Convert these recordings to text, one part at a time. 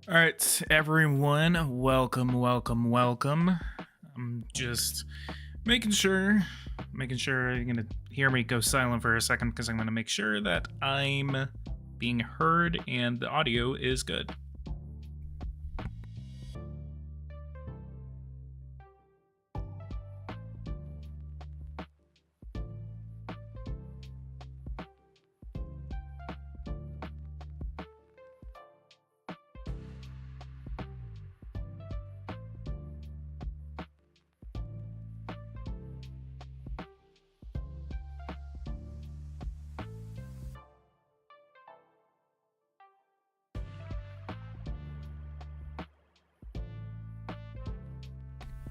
All right, everyone, welcome. I'm just making sure you're gonna hear me go silent for a second because I'm gonna make sure that I'm being heard and the audio is good.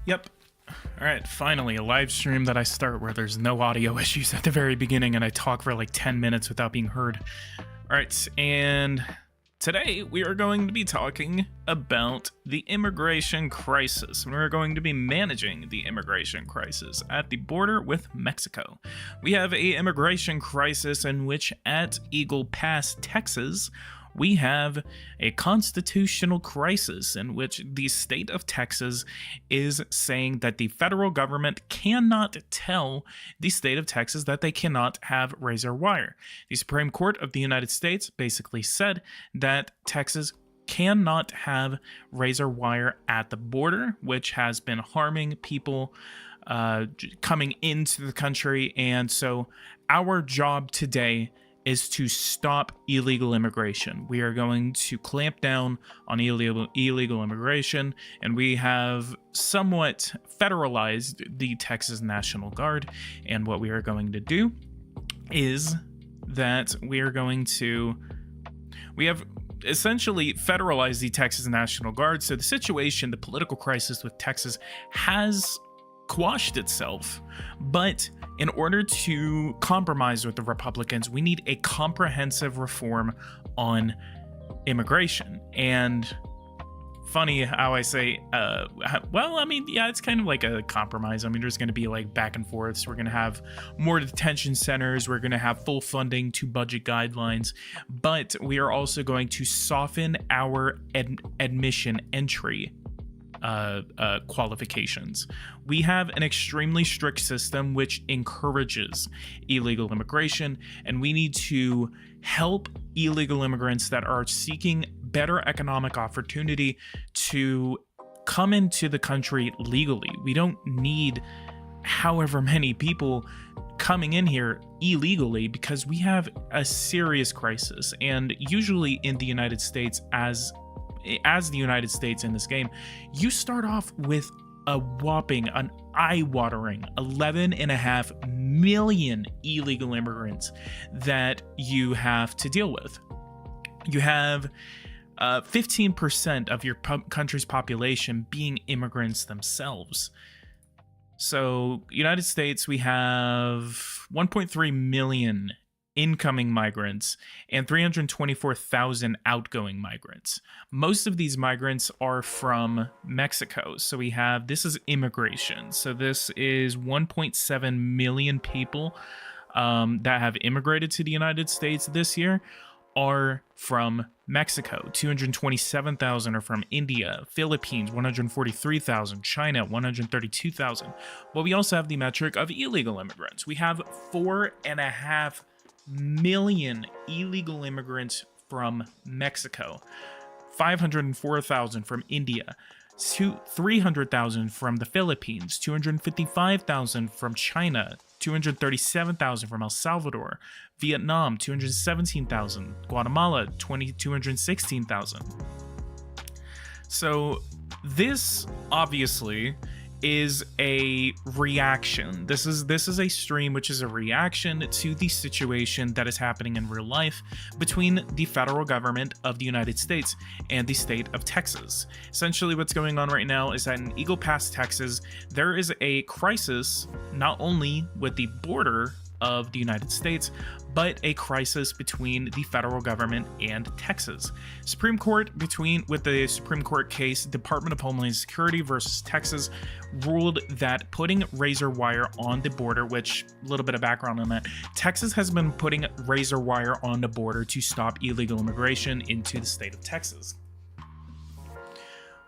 Yep. All right, finally, a live stream that I start where there's no audio issues at the very beginning and I talk for like 10 minutes without being heard. All right, and today we are going to be talking about the immigration crisis. We're going to be managing the immigration crisis at the border with Mexico. We have an immigration crisis in which at Eagle Pass, Texas, we have a constitutional crisis in which the state of Texas is saying that the federal government cannot tell the state of Texas that they cannot have razor wire. The Supreme Court of the United States basically said that Texas cannot have razor wire at the border, which has been harming people coming into the country. And so our job today is to stop illegal immigration. We are going to clamp down on illegal immigration, and we have somewhat federalized the Texas National Guard. And what we are going to do is that we have essentially federalized the Texas National Guard. So the political crisis with Texas has quashed itself, but in order to compromise with the Republicans, we need a comprehensive reform on immigration. And funny how I say, it's kind of like a compromise. I mean, there's going to be like back and forths. We're going to have more detention centers. We're going to have full funding to budget guidelines, but we are also going to soften our admission entry qualifications. We have an extremely strict system which encourages illegal immigration, and we need to help illegal immigrants that are seeking better economic opportunity to come into the country legally. We don't need however many people coming in here illegally because we have a serious crisis. And usually in the United States, as the United States in this game, you start off with an eye-watering 11.5 million illegal immigrants that you have to deal with. You have 15% of your country's population being immigrants themselves. So, United States, we have 1.3 million incoming migrants and 324,000 outgoing migrants. Most of these migrants are from Mexico. So this is immigration. So this is 1.7 million people that have immigrated to the United States this year are from Mexico. 227,000 are from India, Philippines, 143,000, China, 132,000. But we also have the metric of illegal immigrants. We have 4.5 million illegal immigrants from Mexico, 504,000 from India, 300,000 from the Philippines, 255,000 from China, 237,000 from El Salvador, Vietnam, 217,000, Guatemala, 216,000. So this obviously is a reaction. This is a stream which is a reaction to the situation that is happening in real life between the federal government of the United States and the state of Texas. Essentially what's going on right now is that in Eagle Pass, Texas, there is a crisis not only with the border of the United States, but a crisis between the federal government and Texas. With the Supreme Court case, Department of Homeland Security versus Texas ruled that putting razor wire on the border, which, a little bit of background on that, Texas has been putting razor wire on the border to stop illegal immigration into the state of Texas.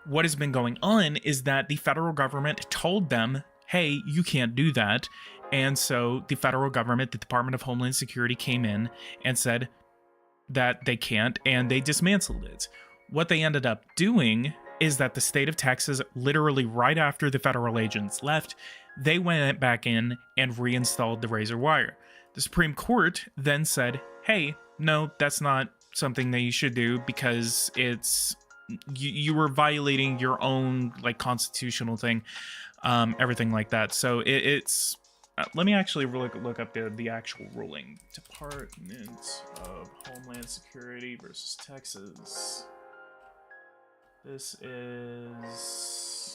what has been going on is that the federal government told them, hey, you can't do that. And so the federal government, the Department of Homeland Security, came in and said that they can't, and they dismantled it. What they ended up doing is that the state of Texas, literally right after the federal agents left, they went back in and reinstalled the razor wire. The Supreme Court then said, hey, no, that's not something that you should do because it's you were violating your own like constitutional thing, everything like that. So it's let me actually look up the actual ruling. Department of Homeland Security versus Texas. This is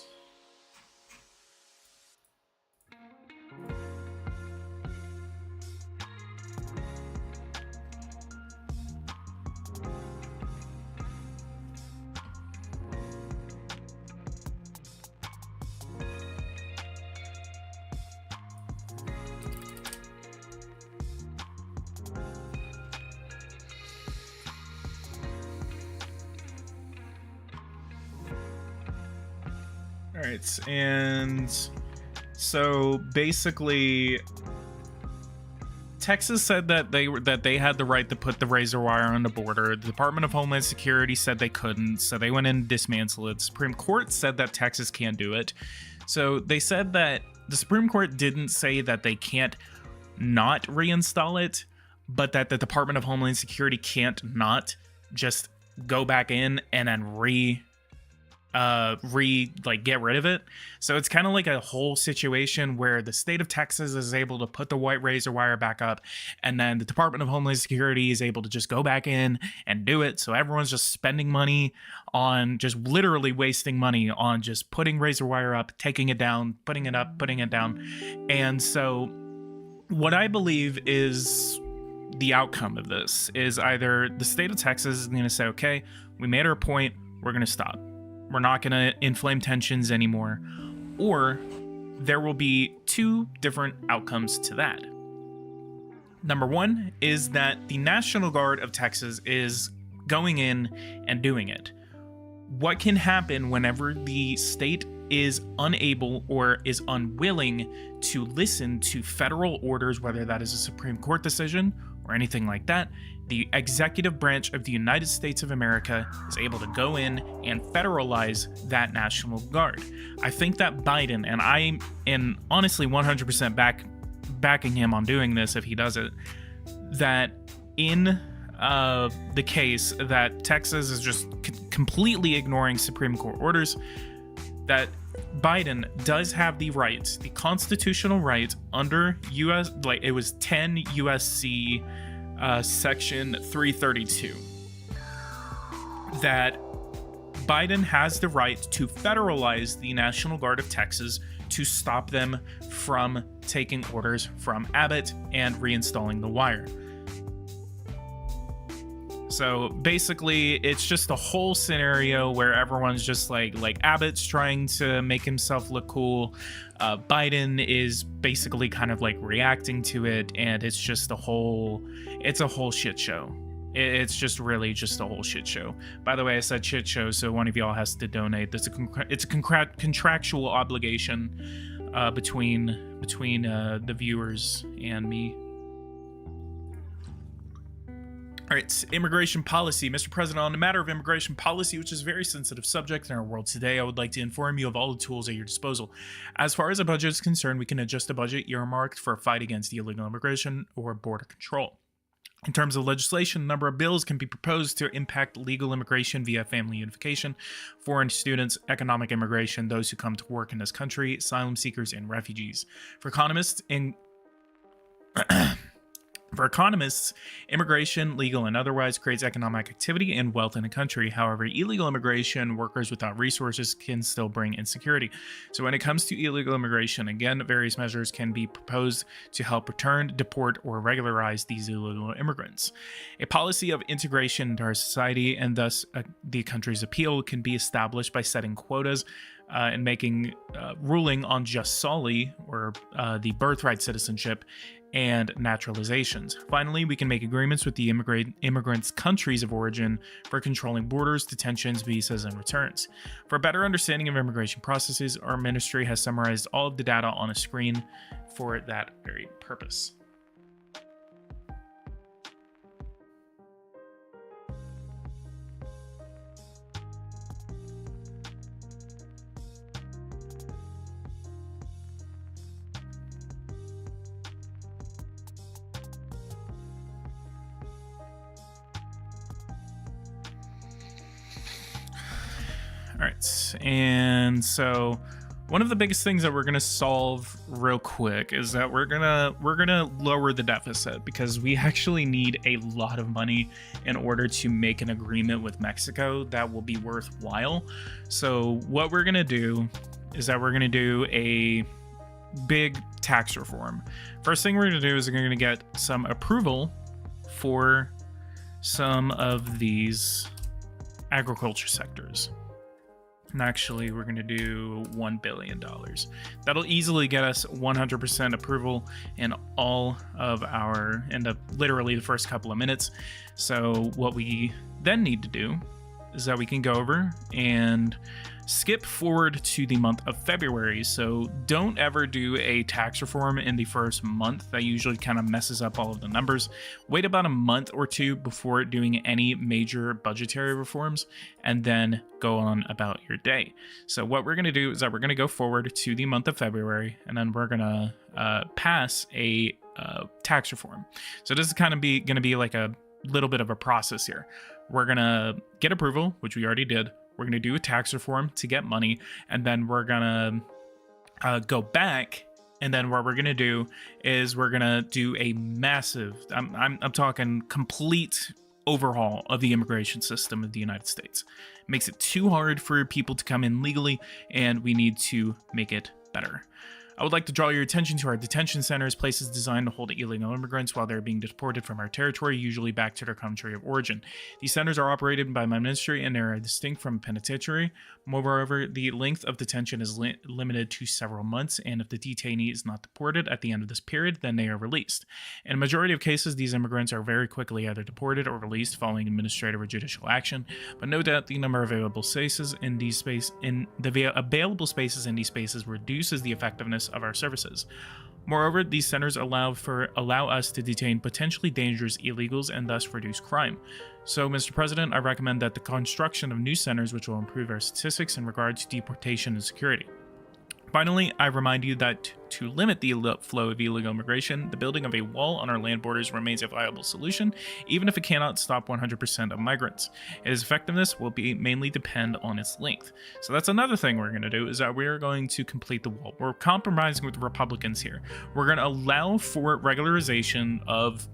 all right, and so basically Texas said that they had the right to put the razor wire on the border. The Department of Homeland Security said they couldn't, so they went in and dismantled it. The Supreme Court said that Texas can't do it. So they said that the Supreme Court didn't say that they can't not reinstall it, but that the Department of Homeland Security can't not just go back in and then get rid of it. So it's kind of like a whole situation where the state of Texas is able to put the white razor wire back up, and then the Department of Homeland Security is able to just go back in and do it. So everyone's just spending money on just literally wasting money on just putting razor wire up, taking it down, putting it up, putting it down. And so what I believe is the outcome of this is either the state of Texas is going to say, okay, we made our point, we're going to stop. We're not going to inflame tensions anymore. Or there will be two different outcomes to that. Number one is that the National Guard of Texas is going in and doing it. What can happen whenever the state is unable or is unwilling to listen to federal orders, whether that is a Supreme Court decision or anything like that? The executive branch of the United States of America is able to go in and federalize that National Guard. I think that Biden, and I am honestly 100% backing him on doing this if he does it, that in the case that Texas is just completely ignoring Supreme Court orders, that Biden does have the right, the constitutional right under US, like it was 10 USC section 332, that Biden has the right to federalize the National Guard of Texas to stop them from taking orders from Abbott and reinstalling the wire. So basically, it's just a whole scenario where everyone's just like Abbott's trying to make himself look cool. Biden is basically kind of like reacting to it, and it's just a whole shit show. It's just really just a whole shit show. By the way, I said shit show, so one of y'all has to donate. It's a contractual obligation between the viewers and me. All right, immigration policy. Mr. President, on the matter of immigration policy, which is a very sensitive subject in our world today, I would like to inform you of all the tools at your disposal. As far as a budget is concerned, we can adjust a budget earmarked for a fight against illegal immigration or border control. In terms of legislation, a number of bills can be proposed to impact legal immigration via family unification, foreign students, economic immigration, those who come to work in this country, asylum seekers, and refugees. For economists, immigration, legal and otherwise, creates economic activity and wealth in a country. However, illegal immigration, workers without resources, can still bring insecurity. So when it comes to illegal immigration, again, various measures can be proposed to help return, deport, or regularize these illegal immigrants. A policy of integration into our society, and thus the country's appeal, can be established by setting quotas and making ruling on just soli, or the birthright citizenship, and naturalizations. Finally, we can make agreements with the immigrants' countries of origin for controlling borders, detentions, visas, and returns. For a better understanding of immigration processes, our ministry has summarized all of the data on a screen for that very purpose. All right, and so one of the biggest things that we're gonna solve real quick is that we're gonna lower the deficit, because we actually need a lot of money in order to make an agreement with Mexico that will be worthwhile. So what we're gonna do is that we're gonna do a big tax reform. First thing we're gonna do is we're gonna get some approval for some of these agriculture sectors. And actually, we're going to do $1 billion. That'll easily get us 100% approval in all of our, literally the first couple of minutes. So what we then need to do is that we can go over and skip forward to the month of February. So don't ever do a tax reform in the first month. That usually kind of messes up all of the numbers. Wait about a month or two before doing any major budgetary reforms, and then go on about your day. So what we're going to do is that we're going to go forward to the month of February, and then we're going to pass a tax reform. So this is kind of going to be like a little bit of a process here. We're going to get approval, which we already did. We're going to do a tax reform to get money, and then we're going to go back, and then what we're going to do is we're going to do a massive, I'm talking complete overhaul of the immigration system of the United States. It makes it too hard for people to come in legally, and we need to make it better. I would like to draw your attention to our detention centers, places designed to hold illegal immigrants while they're being deported from our territory, usually back to their country of origin. These centers are operated by my ministry, and they are distinct from penitentiary. Moreover, the length of detention is limited to several months, and if the detainee is not deported at the end of this period, then they are released. In a majority of cases, these immigrants are very quickly either deported or released following administrative or judicial action, but no doubt the number of available spaces in these spaces reduces the effectiveness of our services. Moreover, these centers allow us to detain potentially dangerous illegals and thus reduce crime. So, Mr. President, I recommend that the construction of new centers which will improve our statistics in regard to deportation and security. Finally, I remind you that to limit the flow of illegal immigration, the building of a wall on our land borders remains a viable solution, even if it cannot stop 100% of migrants. Its effectiveness will mainly depend on its length. So that's another thing we're going to do, is that we're going to complete the wall. We're compromising with the Republicans here. We're going to allow for regularization of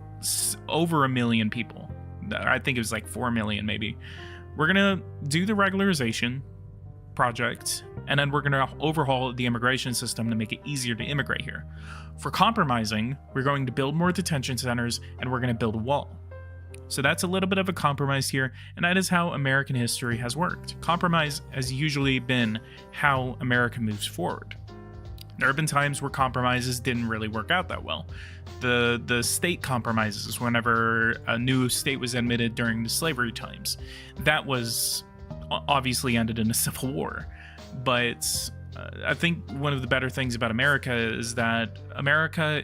over 1 million people. I think it was like 4 million maybe. We're going to do the regularization project, and then we're going to overhaul the immigration system to make it easier to immigrate here. For compromising, we're going to build more detention centers, and we're going to build a wall. So that's a little bit of a compromise here, and that is how American history has worked. Compromise has usually been how America moves forward. There have been times where compromises didn't really work out that well. The state compromises, whenever a new state was admitted during the slavery times, that was obviously ended in a civil war. But I think one of the better things about America is that America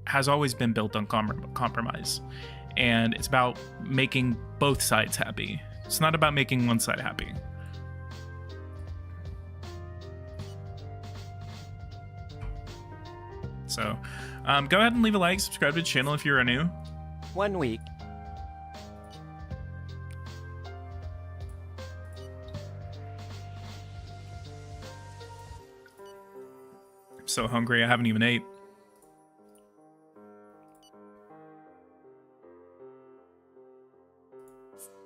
has always been built on compromise, and it's about making both sides happy. It's not about making one side happy. So go ahead and leave a like, subscribe to the channel if you're new. 1 week. I'm so hungry, I haven't even ate.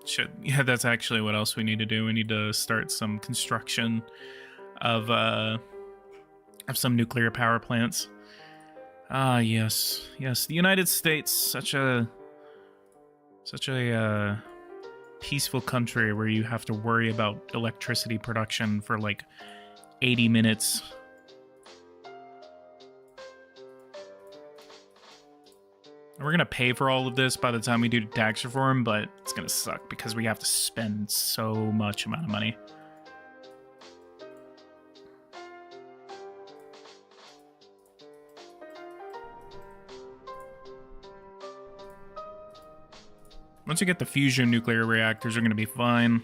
Shit, yeah, that's actually what else we need to do. We need to start some construction of some nuclear power plants. Ah, yes, the United States, such a peaceful country where you have to worry about electricity production for like 80 minutes. We're gonna pay for all of this by the time we do tax reform, but it's gonna suck because we have to spend so much amount of money. Once you get the fusion nuclear reactors, are gonna be fine.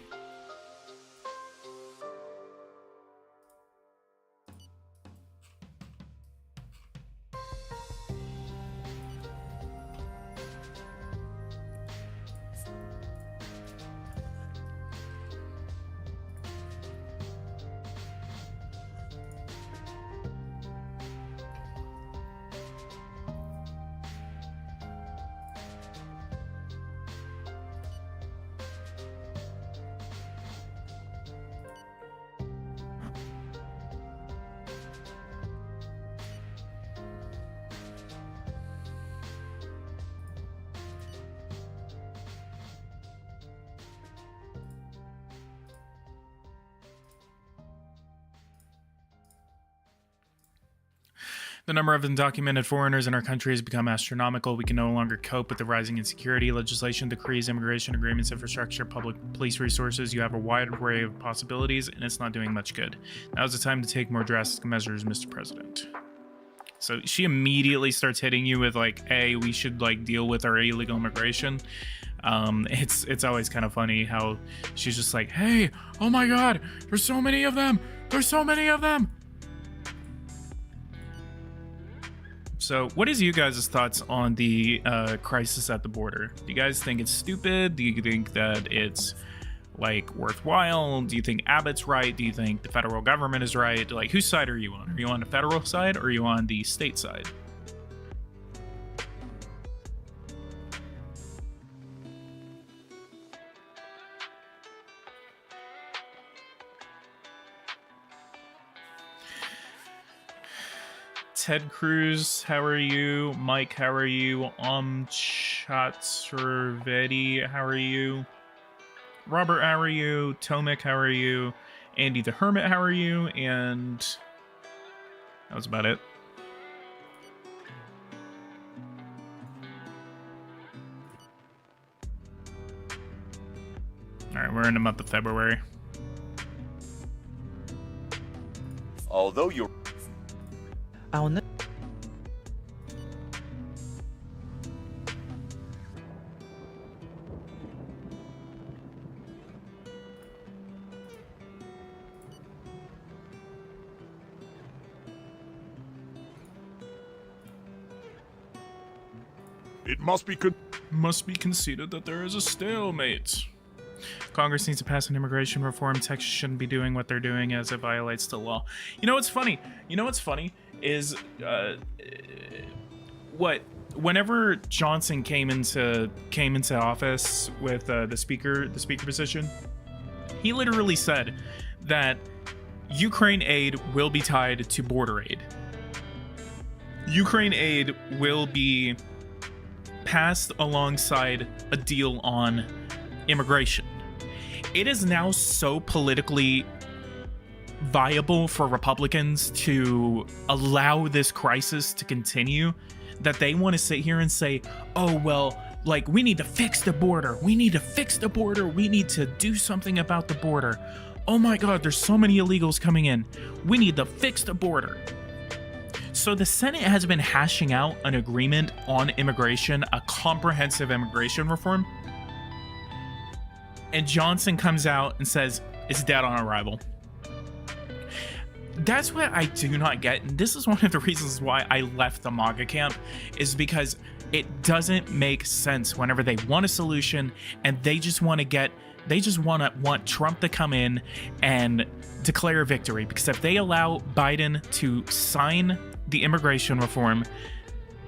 The number of undocumented foreigners in our country has become astronomical. We can no longer cope with the rising insecurity. Legislation, decrees, immigration agreements, infrastructure, public police resources. You have a wide array of possibilities, and it's not doing much good. Now's the time to take more drastic measures, Mr. President. So she immediately starts hitting you with like, hey, we should like deal with our illegal immigration. It's always kind of funny how she's just like, hey, oh my God, there's so many of them. There's so many of them. So what is you guys' thoughts on the crisis at the border? Do you guys think it's stupid? Do you think that it's like worthwhile? Do you think Abbott's right? Do you think the federal government is right? Like, whose side are you on? Are you on the federal side or are you on the state side? Ted Cruz, how are you? Mike, how are you? Chatsurvedi, how are you? Robert, how are you? Tomek, how are you? Andy the Hermit, how are you? And that was about it. Alright, we're in the month of February. Although you're... It must be conceded that there is a stalemate. Congress needs to pass an immigration reform. Texas shouldn't be doing what they're doing as it violates the law. You know what's funny? Is whenever Johnson came into office with the speaker position, he literally said that Ukraine aid will be tied to border aid. Ukraine aid will be passed alongside a deal on immigration. It is now so politically viable for Republicans to allow this crisis to continue that they want to sit here and say, oh, well, like, we need to fix the border. We need to fix the border. We need to do something about the border. Oh my God, there's so many illegals coming in. We need to fix the border. So the Senate has been hashing out an agreement on immigration, a comprehensive immigration reform. And Johnson comes out and says it's dead on arrival. That's what I do not get. And this is one of the reasons why I left the MAGA camp, is because it doesn't make sense whenever they want a solution and they just want Trump to come in and declare victory. Because if they allow Biden to sign the immigration reform,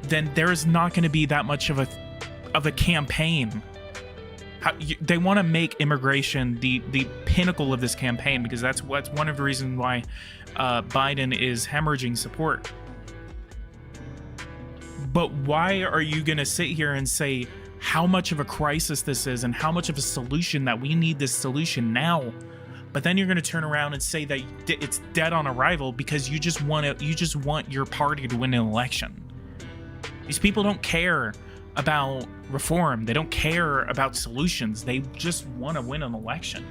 then there is not going to be that much of a campaign. They want to make immigration the pinnacle of this campaign, because that's one of the reasons why Biden is hemorrhaging support. But why are you going to sit here and say how much of a crisis this is and how much of a solution that we need this solution now? But then you're going to turn around and say that it's dead on arrival because you just want your party to win an election. These people don't care about reform. They don't care about solutions. They just want to win an election.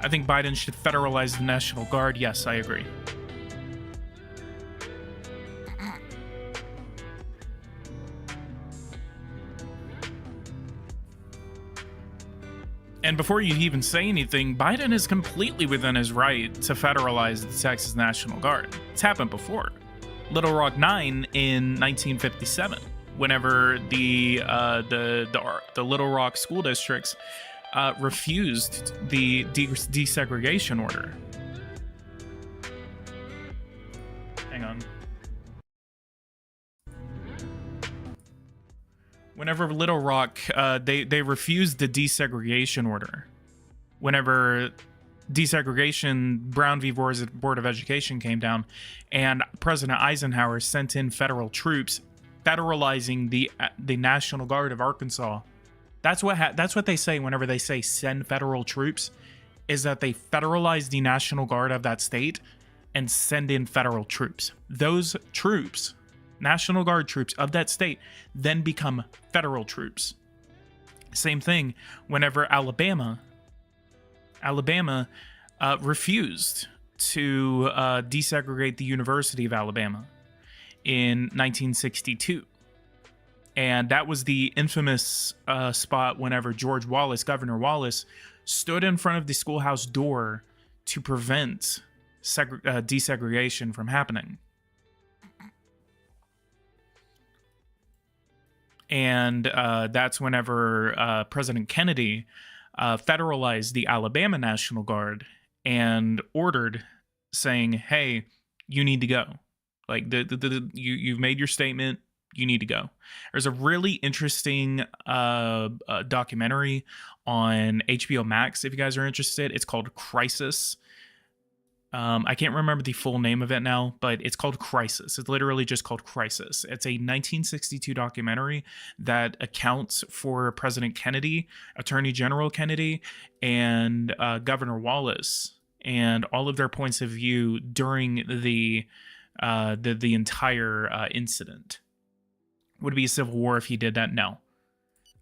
I think Biden should federalize the National Guard. Yes, I agree. And before you even say anything, Biden is completely within his right to federalize the Texas National Guard. It's happened before. Little Rock 9 in 1957, whenever the Little Rock school districts refused the desegregation order. Hang on. Whenever Little Rock, they refused the desegregation order. Whenever desegregation, Brown v. Board of Education came down, and President Eisenhower sent in federal troops, federalizing the National Guard of Arkansas. That's what they say whenever they say send federal troops, is that they federalize the National Guard of that state and send in federal troops. Those troops, National Guard troops of that state, then become federal troops. Same thing whenever Alabama refused to desegregate the University of Alabama in 1962. And that was the infamous spot whenever Governor Wallace, stood in front of the schoolhouse door to prevent desegregation from happening. And that's whenever President Kennedy federalized the Alabama National Guard and ordered, saying, "Hey, you need to go. Like you've made your statement. You need to go." There's a really interesting documentary on HBO Max if you guys are interested. It's called Crisis. I can't remember the full name of it now, but it's called Crisis. It's literally just called Crisis. It's a 1962 documentary that accounts for President Kennedy, Attorney General Kennedy, and Governor Wallace, and all of their points of view during the entire incident. Would it be a civil war if he did that? No.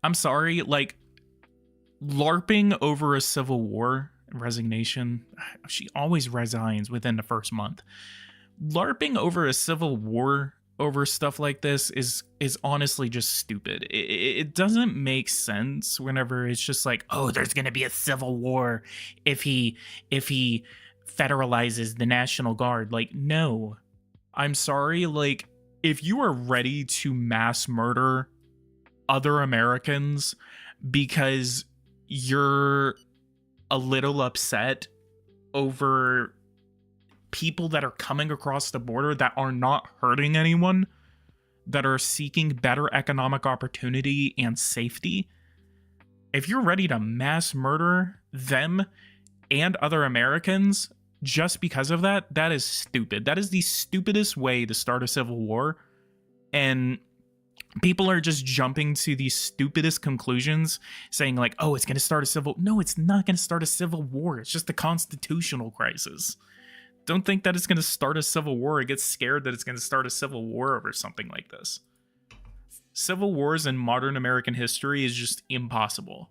I'm sorry, like, LARPing over a civil war, resignation, she always resigns within the first month. LARPing over a civil war over stuff like this is honestly just stupid. It doesn't make sense whenever it's just like, oh, there's gonna be a civil war if he federalizes the National Guard. Like, no. I'm sorry, like, if you are ready to mass murder other Americans because you're a little upset over people that are coming across the border that are not hurting anyone, that are seeking better economic opportunity and safety, if you're ready to mass murder them and other Americans just because of that, that is stupid. That is the stupidest way to start a civil war. And people are just jumping to the stupidest conclusions, saying like, oh, it's going to start a civil... No, it's not going to start a civil war. It's just a constitutional crisis. Don't think that it's going to start a civil war. It gets scared that it's going to start a civil war over something like this. Civil wars in modern American history is just impossible.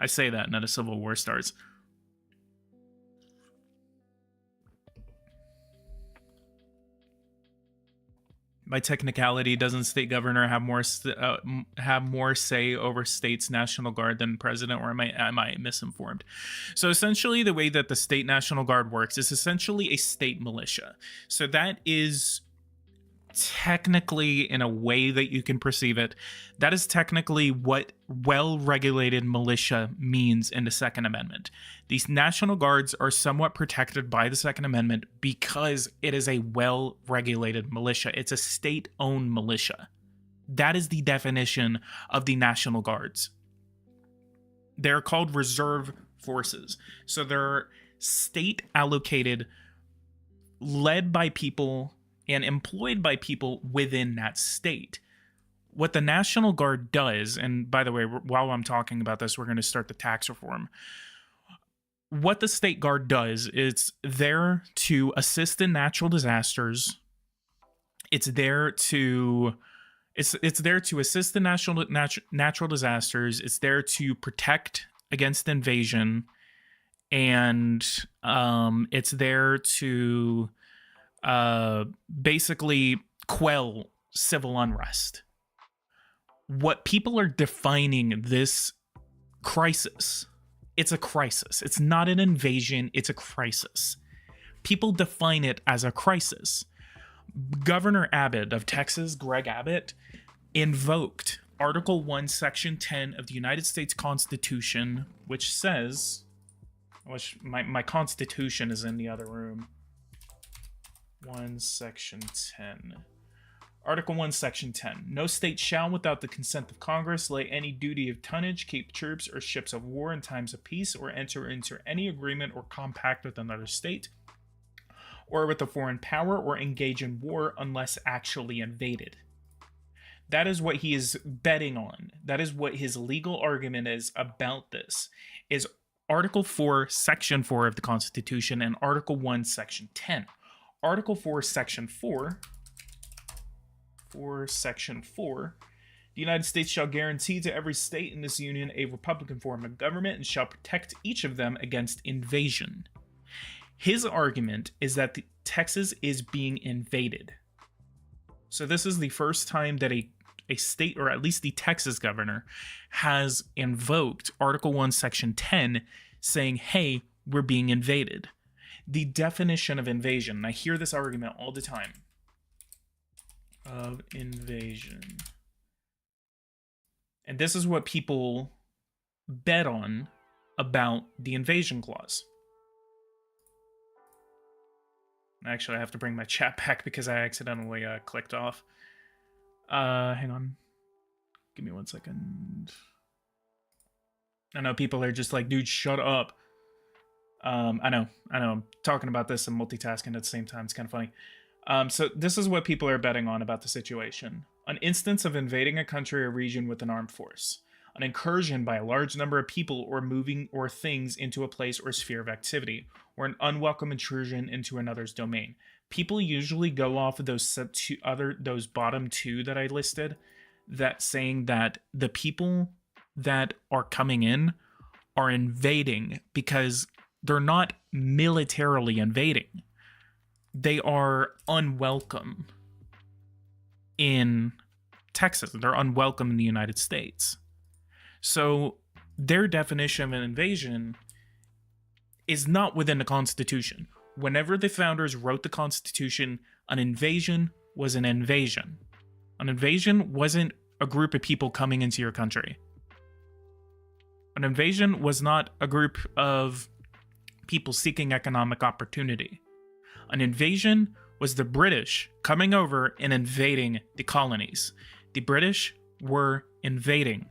I say that, and then a civil war starts. By technicality, doesn't state governor have more say over state's National Guard than president, or am I misinformed? So essentially, the way that the state National Guard works is essentially a state militia. So that is technically, in a way that you can perceive it, that is technically what well-regulated militia means in the Second Amendment. These National Guards are somewhat protected by the Second Amendment because it is a well-regulated militia. It's a state-owned militia. That is the definition of the National Guards. They're called reserve forces. So they're state-allocated, led by people and employed by people within that state. What the National Guard does, and by the way, while I'm talking about this, we're going to start the tax reform. What the State Guard does is there to assist in natural disasters It's there to it's there to assist the natural disasters. It's there to protect against invasion, and it's there to basically quell civil unrest. What people are defining this crisis, it's a crisis. It's not an invasion, it's a crisis. People define it as a crisis. Governor Abbott of Texas, Greg Abbott, invoked Article 1, Section 10 of the United States Constitution, which says, my Constitution is in the other room. 1, Section 10. Article 1, Section 10. No state shall, without the consent of Congress, lay any duty of tonnage, keep troops or ships of war in times of peace, or enter into any agreement or compact with another state, or with a foreign power, or engage in war unless actually invaded. That is what he is betting on. That is what his legal argument is about this, is Article 4, Section 4 of the Constitution, and Article 1, Section 10. Article 4, Section 4, Section 4, the United States shall guarantee to every state in this union a republican form of government and shall protect each of them against invasion. His argument is that Texas is being invaded. So this is the first time that a state, or at least the Texas governor, has invoked Article 1, Section 10, saying, hey, we're being invaded. The definition of invasion, and I hear this argument all the time, of invasion. And this is what people bet on about the invasion clause. Actually, I have to bring my chat back because I accidentally clicked off. Hang on. Give me 1 second. I know people are just like, dude, shut up. I know. I'm talking about this and multitasking at the same time. It's kind of funny. So this is what people are betting on about the situation. An instance of invading a country or region with an armed force. An incursion by a large number of people or moving or things into a place or sphere of activity, or an unwelcome intrusion into another's domain. People usually go off of those bottom two that I listed, that saying that the people that are coming in are invading because they're not militarily invading. They are unwelcome in Texas. They're unwelcome in the United States. So their definition of an invasion is not within the Constitution. Whenever the founders wrote the Constitution, an invasion was an invasion. An invasion wasn't a group of people coming into your country. An invasion was not a group of people seeking economic opportunity. An invasion was the British coming over and invading the colonies. The British were invading.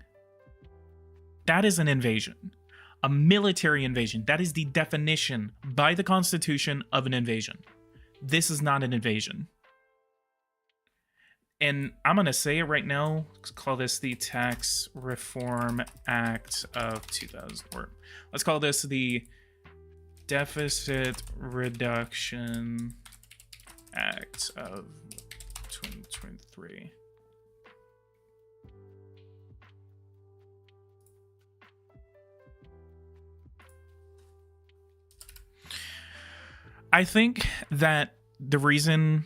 That is an invasion. A military invasion. That is the definition by the Constitution of an invasion. This is not an invasion. And I'm going to say it right now. Let's call this the Tax Reform Act of 2000. Or let's call this the Deficit Reduction Act of 2023. I think that the reason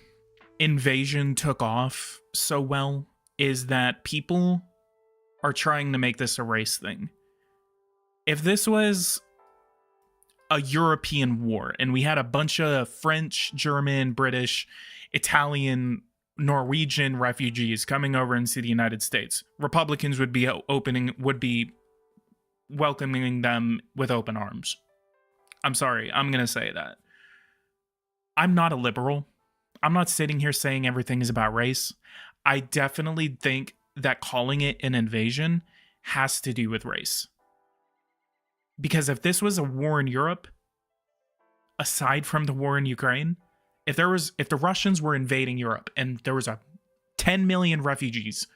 invasion took off so well is that people are trying to make this a race thing. If this was a European war and we had a bunch of French, German, British, Italian, Norwegian refugees coming over into the United States, Republicans would be welcoming them with open arms. I'm sorry, I'm going to say that. I'm not a liberal. I'm not sitting here saying everything is about race. I definitely think that calling it an invasion has to do with race. Because if this was a war in Europe, aside from the war in Ukraine, if the Russians were invading Europe and there was 10 million refugees,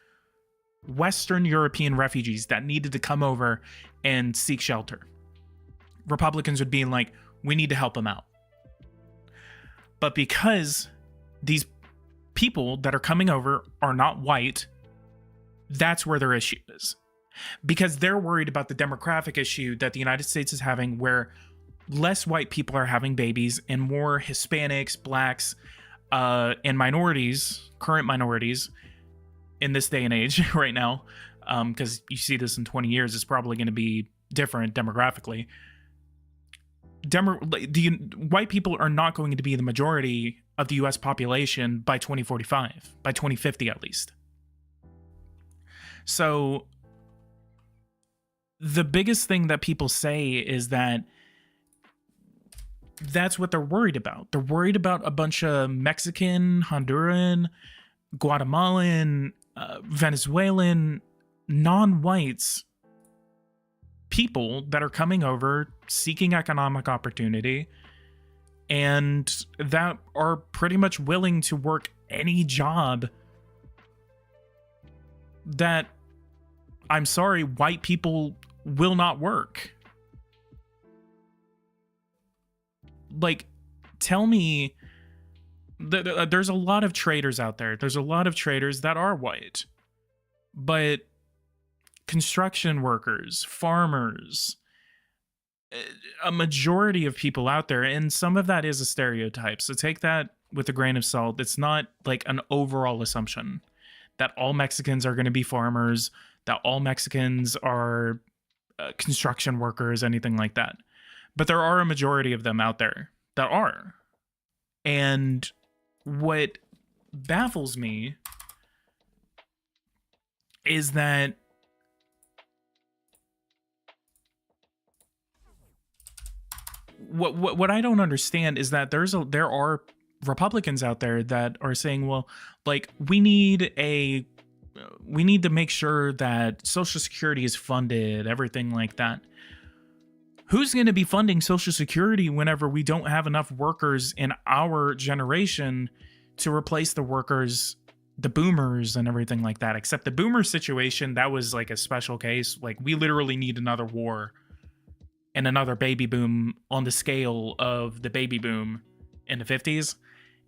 Western European refugees that needed to come over and seek shelter, Republicans would be like, we need to help them out. But because these people that are coming over are not white, that's where their issue is. Because they're worried about the demographic issue that the United States is having, where less white people are having babies and more Hispanics, blacks, and minorities, current minorities in this day and age right now, because you see this in 20 years, it's probably going to be different demographically. The white people are not going to be the majority of the US population by 2045, by 2050 at least. So the biggest thing that people say is that that's what they're worried about. They're worried about a bunch of Mexican, Honduran, Guatemalan, Venezuelan, non-whites people that are coming over seeking economic opportunity and that are pretty much willing to work any job that, I'm sorry, white people will not work. Like, tell me, there's a lot of traders out there. There's a lot of traders that are white, but construction workers, farmers, a majority of people out there, and some of that is a stereotype. So take that with a grain of salt. It's not like an overall assumption that all Mexicans are going to be farmers, that all Mexicans are construction workers, anything like that. But there are a majority of them out there that are. And what baffles me is that what I don't understand is that there are Republicans out there that are saying, well, like, we need to make sure that Social Security is funded, everything like that. Who's going to be funding Social Security whenever we don't have enough workers in our generation to replace the workers, the boomers and everything like that? Except the boomer situation, that was like a special case. Like, we literally need another war and another baby boom on the scale of the baby boom in the 50s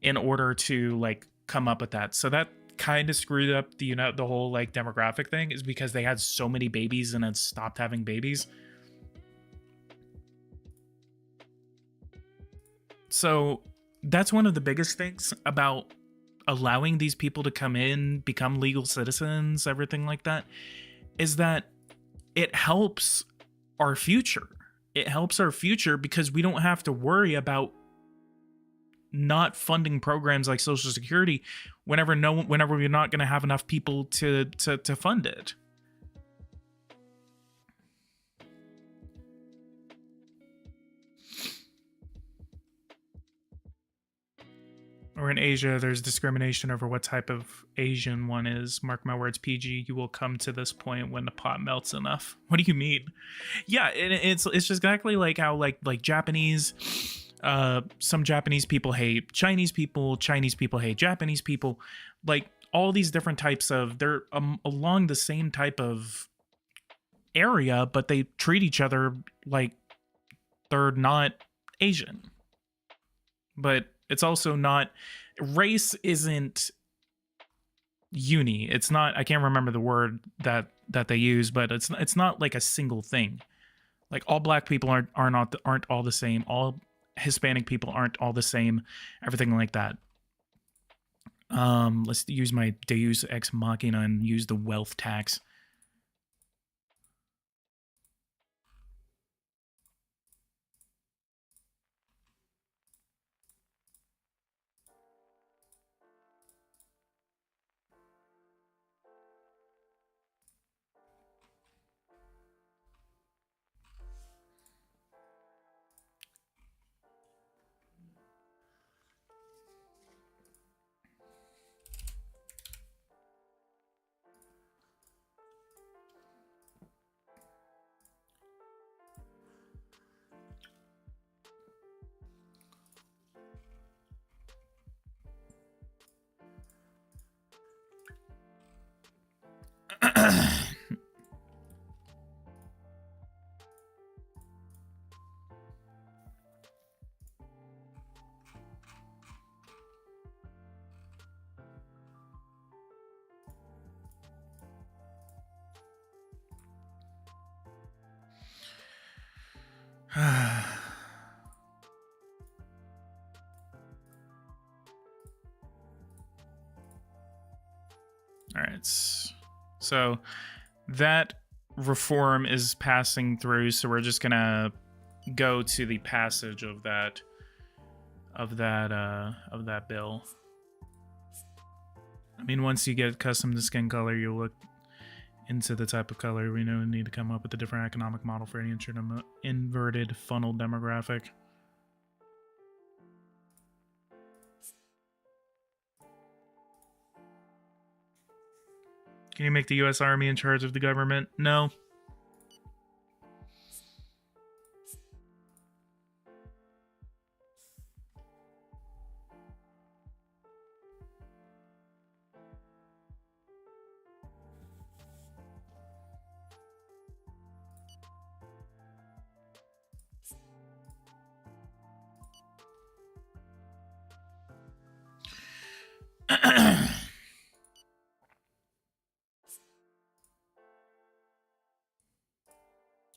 in order to like come up with that. So that kind of screwed up the whole like demographic thing, is because they had so many babies and then stopped having babies. So that's one of the biggest things about allowing these people to come in, become legal citizens, everything like that, is that it helps our future. It helps our future because we don't have to worry about not funding programs like Social Security whenever we're not going to have enough people to fund it. Or in Asia, there's discrimination over what type of Asian one is. Mark my words, PG, you will come to this point when the pot melts enough. What do you mean? Yeah, it's just exactly like how like Japanese, some Japanese people hate Chinese people hate Japanese people. Like, all these different types of, they're along the same type of area, but they treat each other like they're not Asian. But it's also not, race isn't it's not, I can't remember the word that they use, but it's not like a single thing. Like, all black people aren't all the same. All Hispanic people aren't all the same. Everything like that. Let's use my Deus Ex Machina and use the wealth tax. All right. So that reform is passing through, so we're just gonna go to the passage of that bill. I mean, once you get accustomed to skin color, you'll look into the type of color. We need to come up with a different economic model for any inverted funnel demographic. Can you make the U.S. Army in charge of the government? No.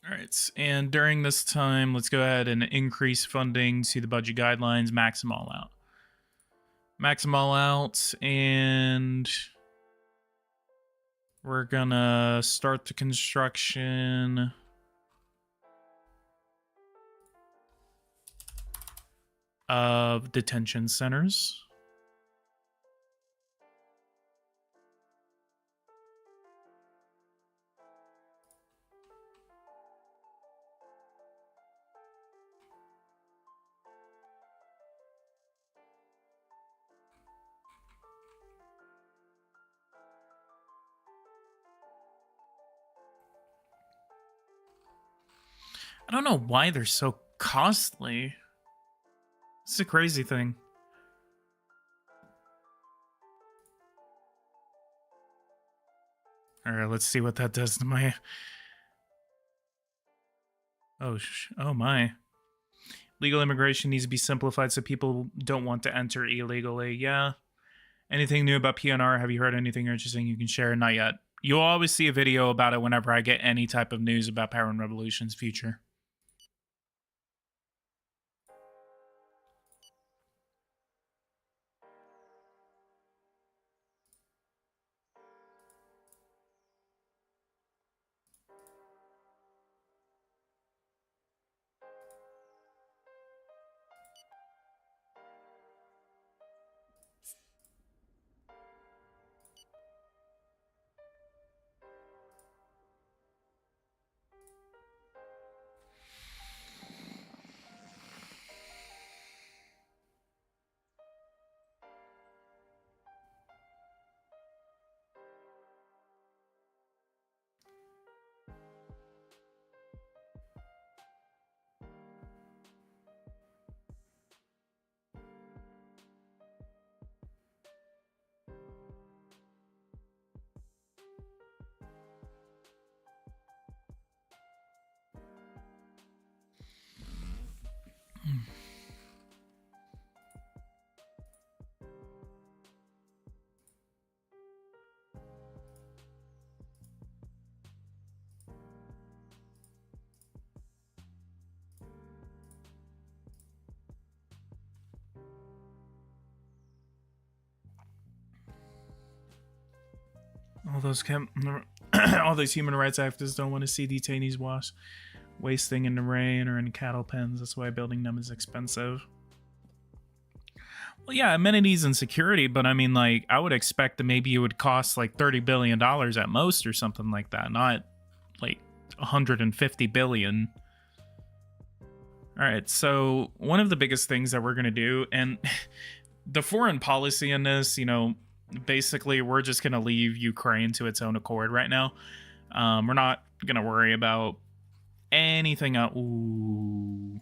All right, and during this time, let's go ahead and increase funding to the budget guidelines, max them all out. Max them all out, and we're gonna start the construction of detention centers. I don't know why they're so costly. It's a crazy thing. All right, let's see what that does to my... Oh my. Legal immigration needs to be simplified so people don't want to enter illegally. Yeah. Anything new about PNR? Have you heard anything interesting you can share? Not yet. You'll always see a video about it whenever I get any type of news about Power and Revolution's future. All those human rights activists don't want to see detainees wasting in the rain or in cattle pens. That's why building them is expensive. Well, yeah, amenities and security, but I mean, like, I would expect that maybe it would cost like $30 billion at most or something like that, not like $150 billion. All right, so one of the biggest things that we're going to do, and the foreign policy in this, you know, basically we're just going to leave Ukraine to its own accord right now. We're not going to worry about anything else. Ooh.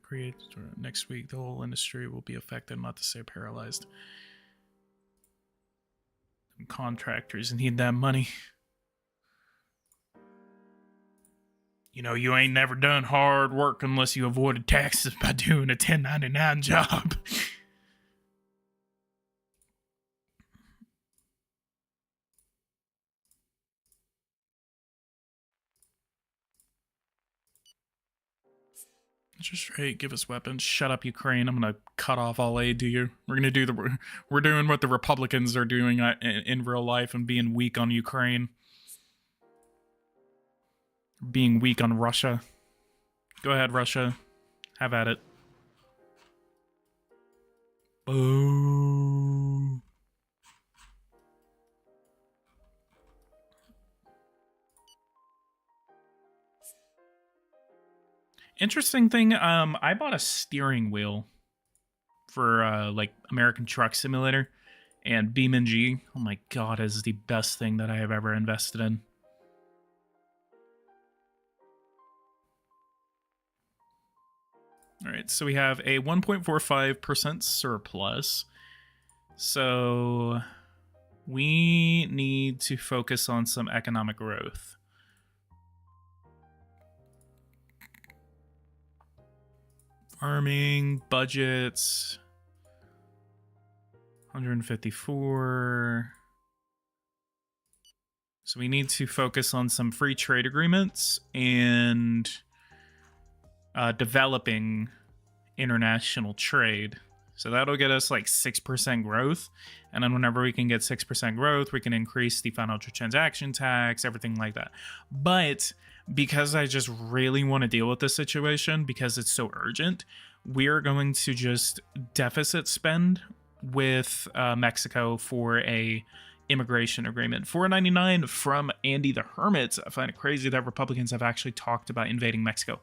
Create next week, the whole industry will be affected, not to say paralyzed. Contractors need that money. You know, you ain't never done hard work unless you avoided taxes by doing a 1099 job. Just straight give us weapons. Shut up, Ukraine. I'm gonna cut off all aid to you. We're doing what the Republicans are doing in real life and being weak on Ukraine. Being weak on Russia. Go ahead, Russia. Have at it. Boo. Interesting thing, I bought a steering wheel for like American Truck Simulator and BeamNG. Oh my god, it is the best thing that I have ever invested in. All right, so we have a 1.45% surplus. So we need to focus on some economic growth. Farming, budgets, 154. So we need to focus on some free trade agreements and developing international trade. So that'll get us like 6% growth. And then whenever we can get 6% growth, we can increase the financial transaction tax, everything like that. But because I just really want to deal with this situation because it's so urgent, we're going to just deficit spend with Mexico for a immigration agreement. $4.99 from Andy the Hermit. I find it crazy that Republicans have actually talked about invading Mexico.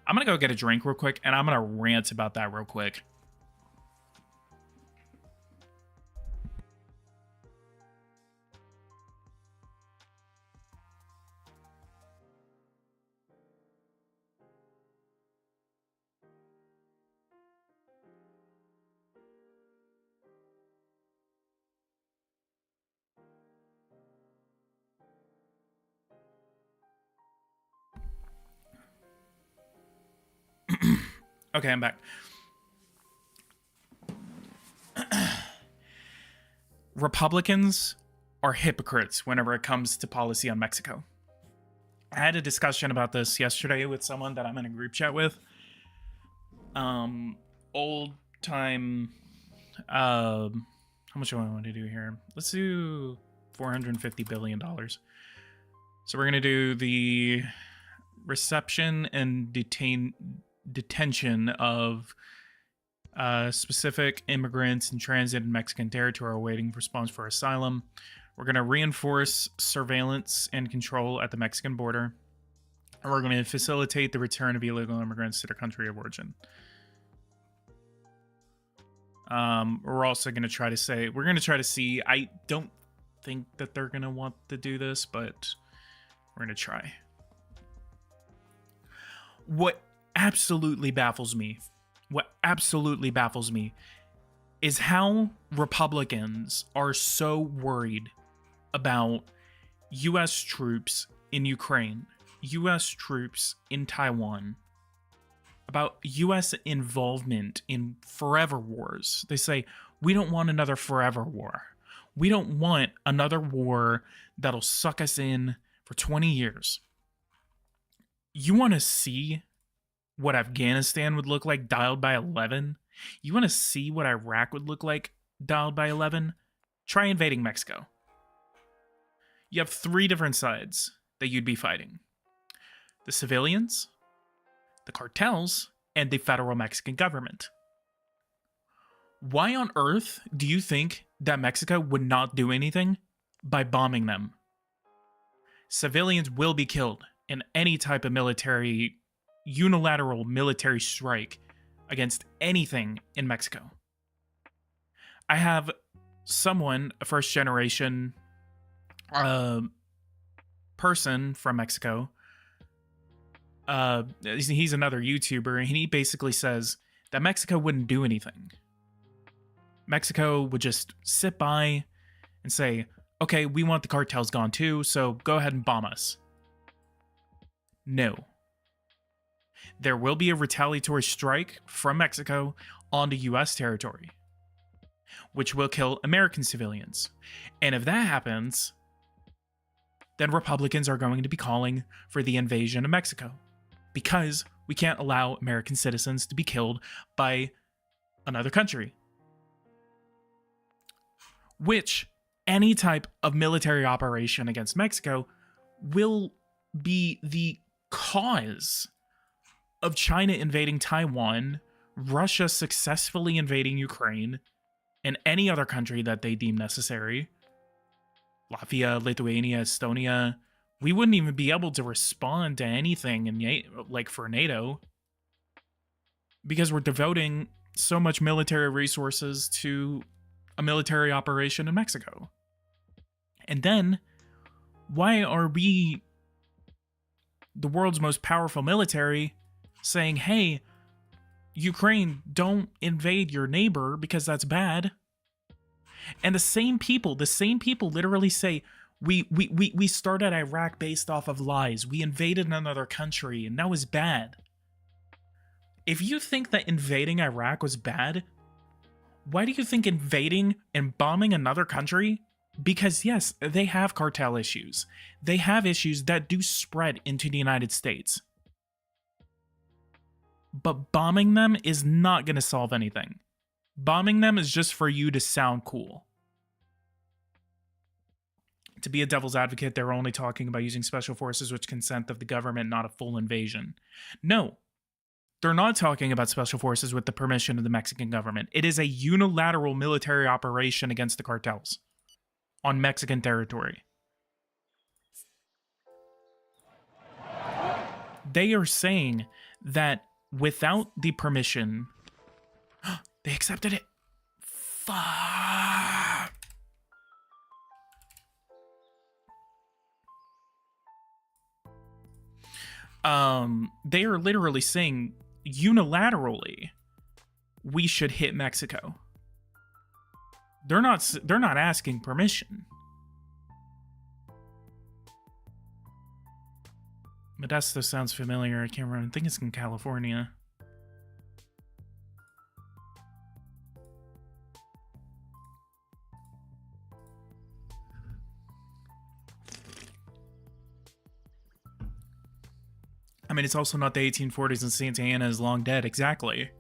I'm going to go get a drink real quick, and I'm going to rant about that real quick. Okay, I'm back. Republicans are hypocrites whenever it comes to policy on Mexico. I had a discussion about this yesterday with someone that I'm in a group chat with. Old time. How much do I want to do here? Let's do $450 billion. So we're gonna do the reception and detention of specific immigrants in transit in Mexican territory awaiting response for asylum. We're going to reinforce surveillance and control at the Mexican border. And we're going to facilitate the return of illegal immigrants to their country of origin. We're also going to try to see, I don't think that they're going to want to do this, but we're going to try. What absolutely baffles me is how Republicans are so worried about U.S. troops in Ukraine, U.S. troops in Taiwan, about U.S. involvement in forever wars. They say, we don't want another forever war. We don't want another war that'll suck us in for 20 years. You want to see what Afghanistan would look like dialed by 11? You want to see what Iraq would look like dialed by 11? Try invading Mexico. You have three different sides that you'd be fighting: the civilians, the cartels, and the federal Mexican government. Why on earth do you think that Mexico would not do anything by bombing them? Civilians will be killed in any type of unilateral military strike against anything in Mexico. I have someone, a first generation person from Mexico. He's another YouTuber, and he basically says that Mexico wouldn't do anything. Mexico would just sit by and say, okay, we want the cartels gone too, so go ahead and bomb us. No. There will be a retaliatory strike from Mexico onto U.S. territory, which will kill American civilians. And if that happens, then Republicans are going to be calling for the invasion of Mexico, because We can't allow American citizens to be killed by another country. Which any type of military operation against Mexico will be the cause of China invading Taiwan, Russia successfully invading Ukraine, and any other country that they deem necessary. Latvia, Lithuania, Estonia. We wouldn't even be able to respond to anything in like for NATO because we're devoting so much military resources to a military operation in Mexico. And then, why are we, the world's most powerful military, saying, hey, Ukraine, don't invade your neighbor because that's bad? And the same people literally say, we started Iraq based off of lies. We invaded another country, and that was bad. If you think that invading Iraq was bad, why do you think invading and bombing another country? Because yes, they have cartel issues. They have issues that do spread into the United States. But bombing them is not going to solve anything. Bombing them is just for you to sound cool. To be a devil's advocate, they're only talking about using special forces with consent of the government, not a full invasion. No, they're not talking about special forces with the permission of the Mexican government. It is a unilateral military operation against the cartels on Mexican territory. They are saying that without the permission, they accepted it. Fuck. They are literally saying unilaterally we should hit Mexico. They're not asking permission. Modesto sounds familiar. I can't remember. I think it's in California. I mean, it's also not the 1840s and Santa Ana is long dead. Exactly.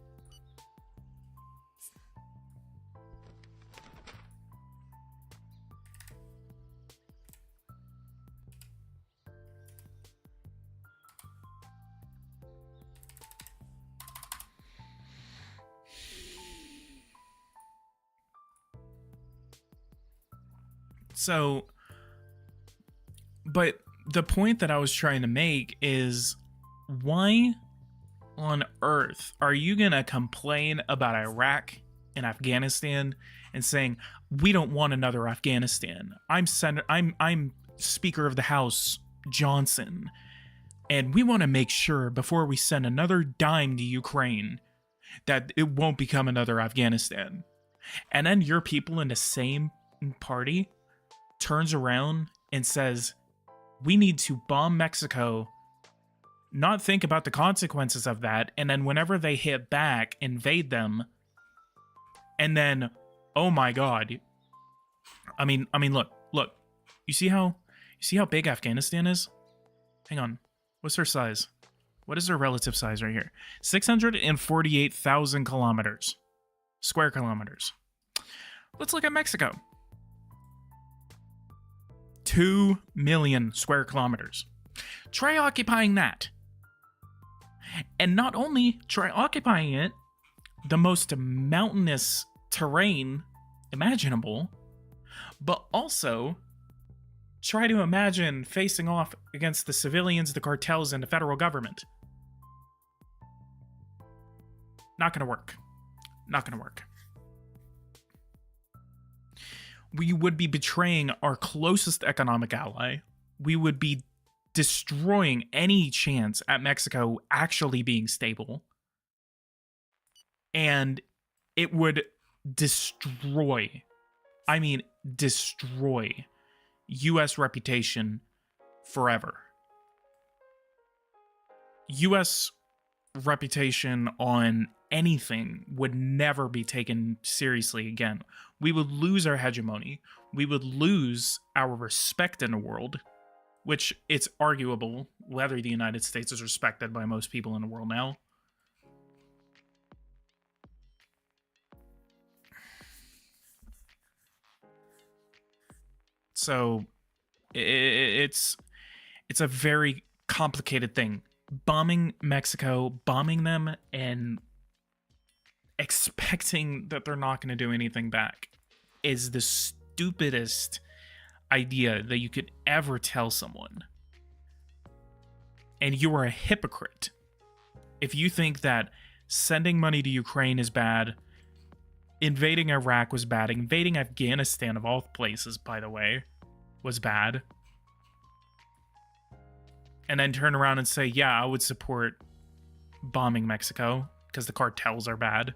So, but the point that I was trying to make is, why on earth are you gonna complain about Iraq and Afghanistan and saying we don't want another Afghanistan? I'm Speaker of the House Johnson, and we want to make sure before we send another dime to Ukraine that it won't become another Afghanistan. And then your people in the same party turns around and says we need to bomb Mexico, not think about the consequences of that, and then whenever they hit back, invade them, and then, oh my god. I mean, look. You see how big Afghanistan is? Hang on. What's their size? What is their relative size right here? 648,000 kilometers. Square kilometers. Let's look at Mexico. 2 million square kilometers. Try occupying that. And not only try occupying it, the most mountainous terrain imaginable, but also try to imagine facing off against the civilians, the cartels, and the federal government. Not gonna work. Not gonna work. We would be betraying our closest economic ally. We would be destroying any chance at Mexico actually being stable. And it would destroy U.S. reputation forever. U.S. reputation on anything would never be taken seriously again. We would lose our hegemony. We would lose our respect in the world. which it's arguable whether the United States is respected by most people in the world now. So it's a very complicated thing. Bombing Mexico, bombing them, and expecting that they're not going to do anything back is the stupidest idea that you could ever tell someone. And you are a hypocrite if you think that sending money to Ukraine is bad, invading Iraq was bad, invading Afghanistan, of all places, by the way, was bad, and then turn around and say, yeah, I would support bombing Mexico because the cartels are bad.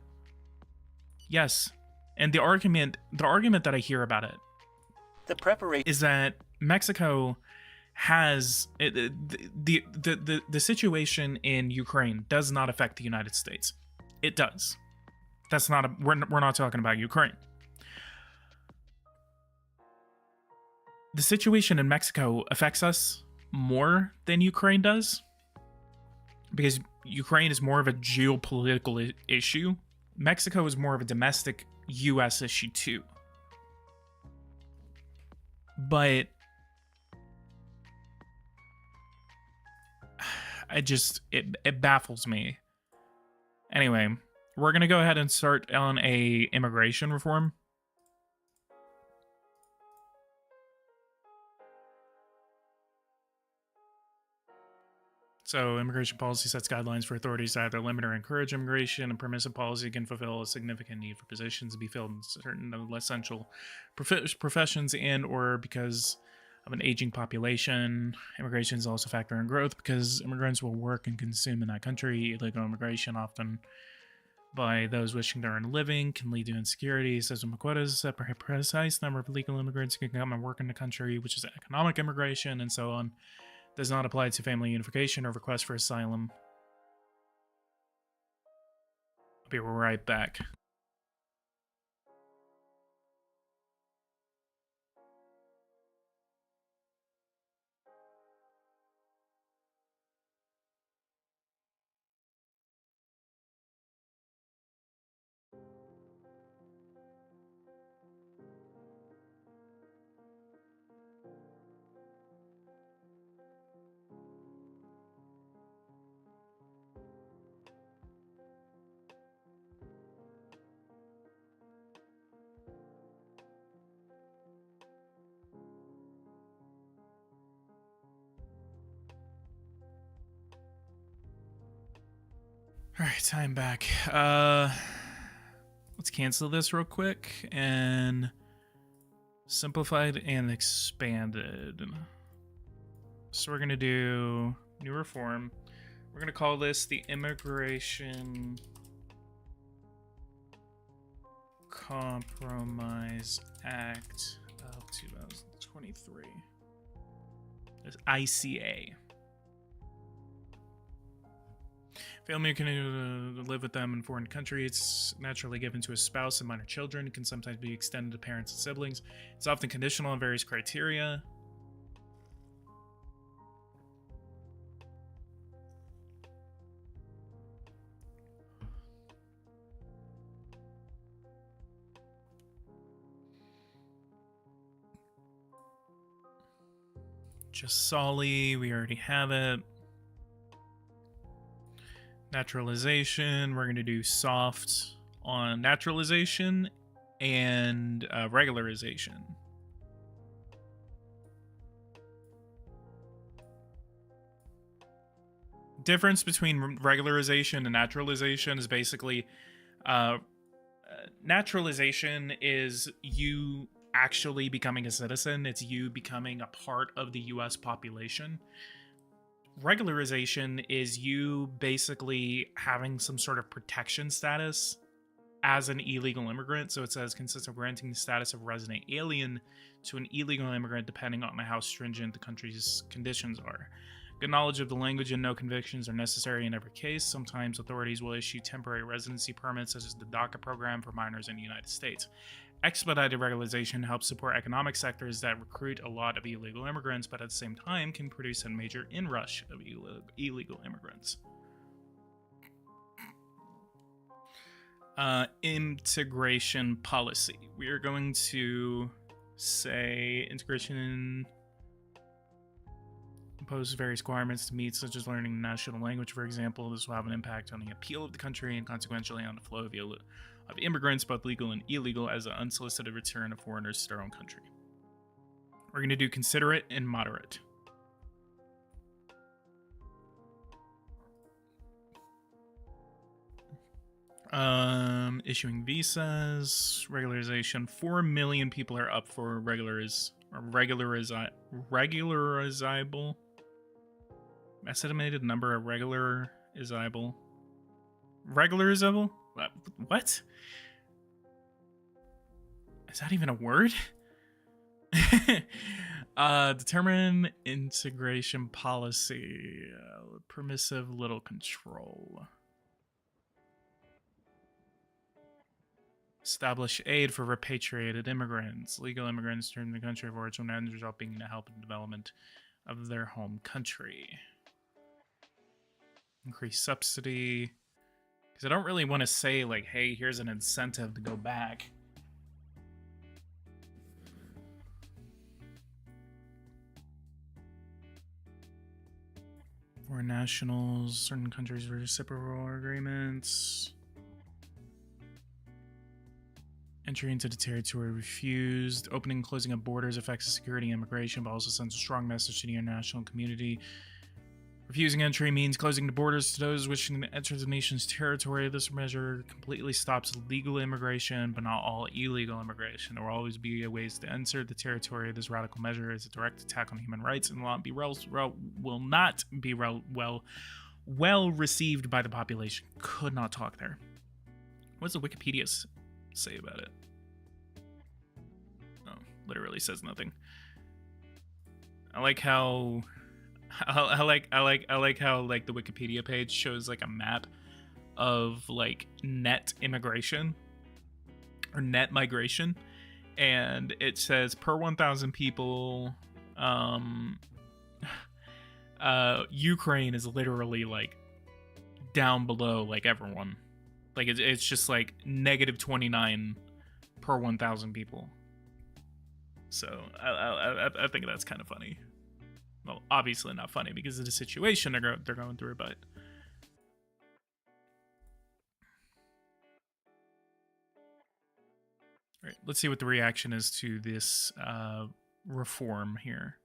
Yes. And the argument that I hear about it The preparation is that Mexico has the situation in Ukraine does not affect the United States. It does. That's not we're not talking about Ukraine. The situation in Mexico affects us more than Ukraine does, because Ukraine is more of a geopolitical issue. Mexico is more of a domestic US issue too. But it baffles me. Anyway, we're going to go ahead and start on a immigration reform. So, immigration policy sets guidelines for authorities to either limit or encourage immigration, and permissive policy can fulfill a significant need for positions to be filled in certain essential professions and or because of an aging population. Immigration is also a factor in growth because immigrants will work and consume in that country. Illegal immigration, often by those wishing to earn a living, can lead to insecurity. Says quotas, a precise number of legal immigrants can come and work in the country, which is economic immigration, and so on. Does not apply to family unification or requests for asylum. I'll be right back. All right, I'm back. Let's cancel this real quick and simplified and expanded. So we're gonna do new reform. We're gonna call this the Immigration Compromise Act of 2023. It's ICA. Family can live with them in foreign country. It's naturally given to a spouse and minor children. It can sometimes be extended to parents and siblings. It's often conditional on various criteria. Just Solly, we already have it. Naturalization, we're going to do soft on naturalization and regularization. Difference between regularization and naturalization is basically naturalization is you actually becoming a citizen. It's you becoming a part of the US population. Regularization is you basically having some sort of protection status as an illegal immigrant. So it says consists of granting the status of resident alien to an illegal immigrant depending on how stringent the country's conditions are. Good knowledge of the language and no convictions are necessary in every case. Sometimes authorities will issue temporary residency permits, such as the DACA program for minors in the United States. Expedited regularization helps support economic sectors that recruit a lot of illegal immigrants, but at the same time can produce a major inrush of illegal immigrants. Integration policy. We are going to say integration impose various requirements to meet, such as learning the national language, for example. This will have an impact on the appeal of the country and consequentially on the flow of immigrants, both legal and illegal, as an unsolicited return of foreigners to their own country. We're going to do considerate and moderate. Issuing visas, regularization. 4 million people are up for regularizable. Estimated number of regularizable. What? Is that even a word? Determine integration policy. Permissive little control. Establish aid for repatriated immigrants. Legal immigrants return to the country of origin and resulting in the help and development of their home country. Increase subsidy. Because I don't really want to say, like, hey, here's an incentive to go back. Foreign nationals, certain countries reciprocal agreements. Entry into the territory refused. Opening and closing of borders affects security and immigration, but also sends a strong message to the international community. Refusing entry means closing the borders to those wishing to enter the nation's territory. This measure completely stops legal immigration, but not all illegal immigration. There will always be ways to enter the territory. This radical measure is a direct attack on human rights and will not be well received by the population. Could not talk there. What's the Wikipedia say about it? Oh, literally says nothing. I like how how like the Wikipedia page shows like a map of like net immigration or net migration, and it says per 1,000 people Ukraine is literally like down below like everyone. Like it's just like negative 29 per 1,000 people. So I think that's kind of funny. Well, obviously not funny because of the situation they're going through, but all right, let's see what the reaction is to this reform here.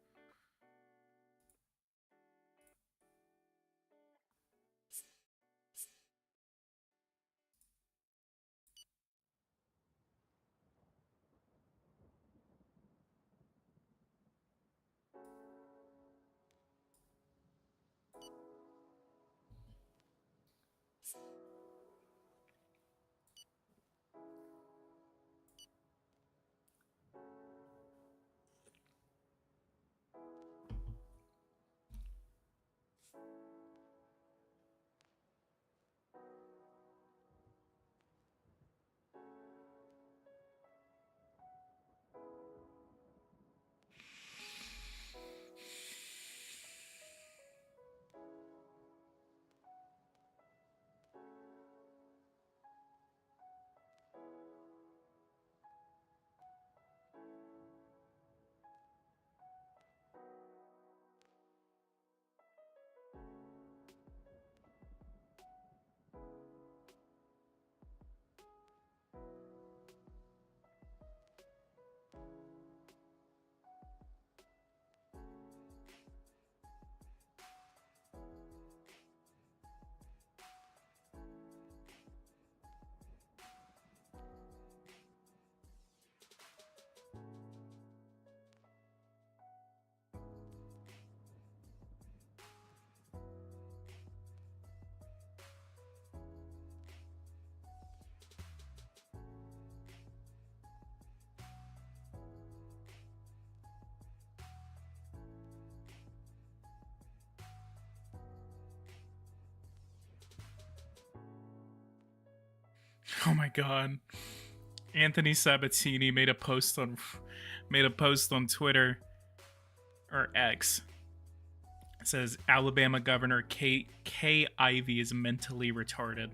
Oh my god. Anthony Sabatini made a post on Twitter or X. It says Alabama Governor Kay Ivey is mentally retarded.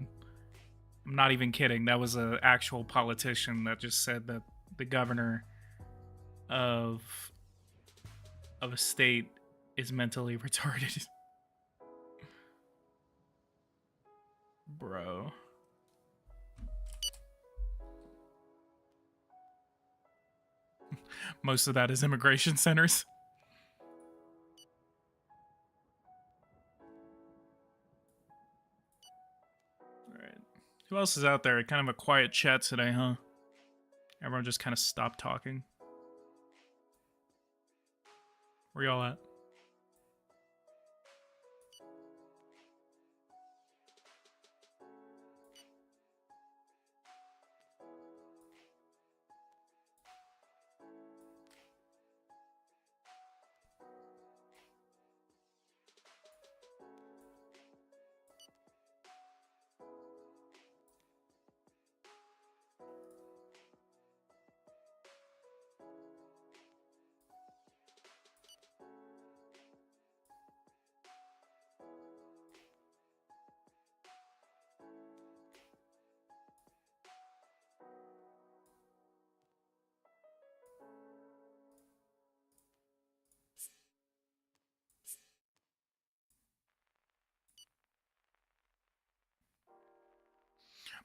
I'm not even kidding. That was an actual politician that just said that the governor of a state is mentally retarded. Bro. Most of that is immigration centers. Alright. Who else is out there? Kind of a quiet chat today, huh? Everyone just kind of stopped talking. Where y'all at?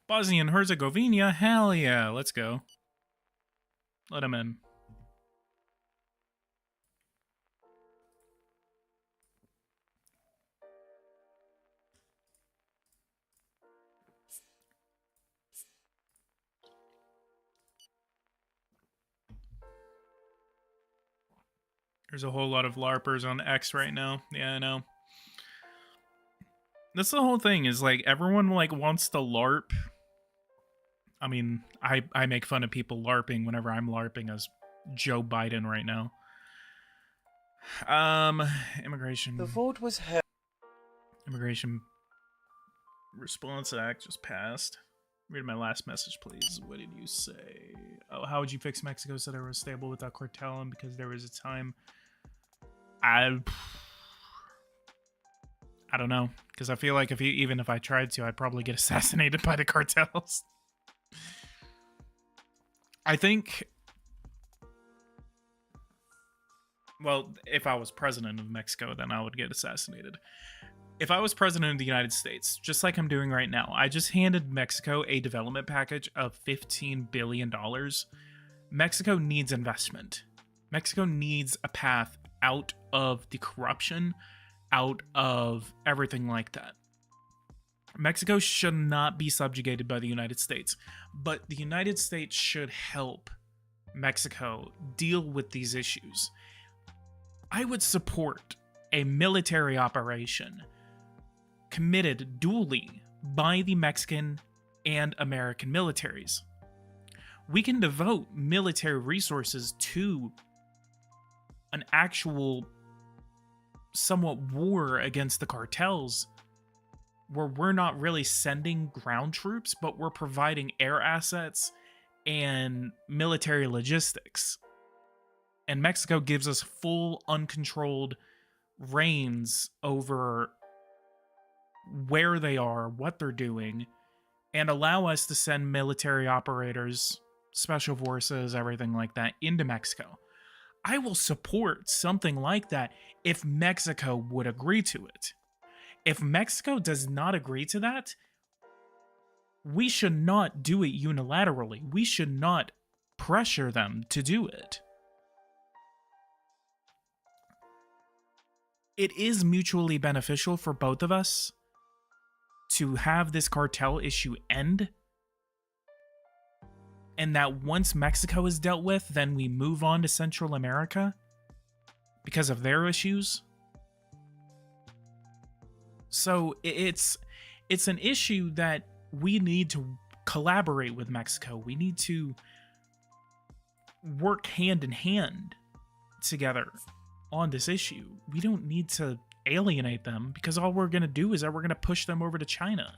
Bosnia and Herzegovina? Hell yeah, let's go. Let him in. There's a whole lot of LARPers on X right now. Yeah, I know. That's the whole thing, is like everyone like wants to LARP. I mean, I make fun of people LARPing whenever I'm LARPing as Joe Biden right now. Immigration. The vote was held. Immigration Response Act just passed. Read my last message, please. What did you say? Oh, how would you fix Mexico so they were stable without cartel, and because there was a time I don't know, because I feel like even if I tried to, I'd probably get assassinated by the cartels. I think, well, if I was president of Mexico, then I would get assassinated. If I was president of the United States, just like I'm doing right now, I just handed Mexico a development package of $15 billion. Mexico needs investment. Mexico needs a path out of the corruption, out of everything like that. Mexico should not be subjugated by the United States, but the United States should help Mexico deal with these issues. I would support a military operation committed duly by the Mexican and American militaries. We can devote military resources to an actual somewhat war against the cartels, where we're not really sending ground troops, but we're providing air assets and military logistics. And Mexico gives us full, uncontrolled reins over where they are, what they're doing, and allow us to send military operators, special forces, everything like that into Mexico. I will support something like that if Mexico would agree to it. If Mexico does not agree to that, we should not do it unilaterally. We should not pressure them to do it. It is mutually beneficial for both of us to have this cartel issue end, and that once Mexico is dealt with, then we move on to Central America because of their issues. So it's an issue that we need to collaborate with Mexico. We need to work hand in hand together on this issue. We don't need to alienate them, because all we're going to do is that we're going to push them over to China.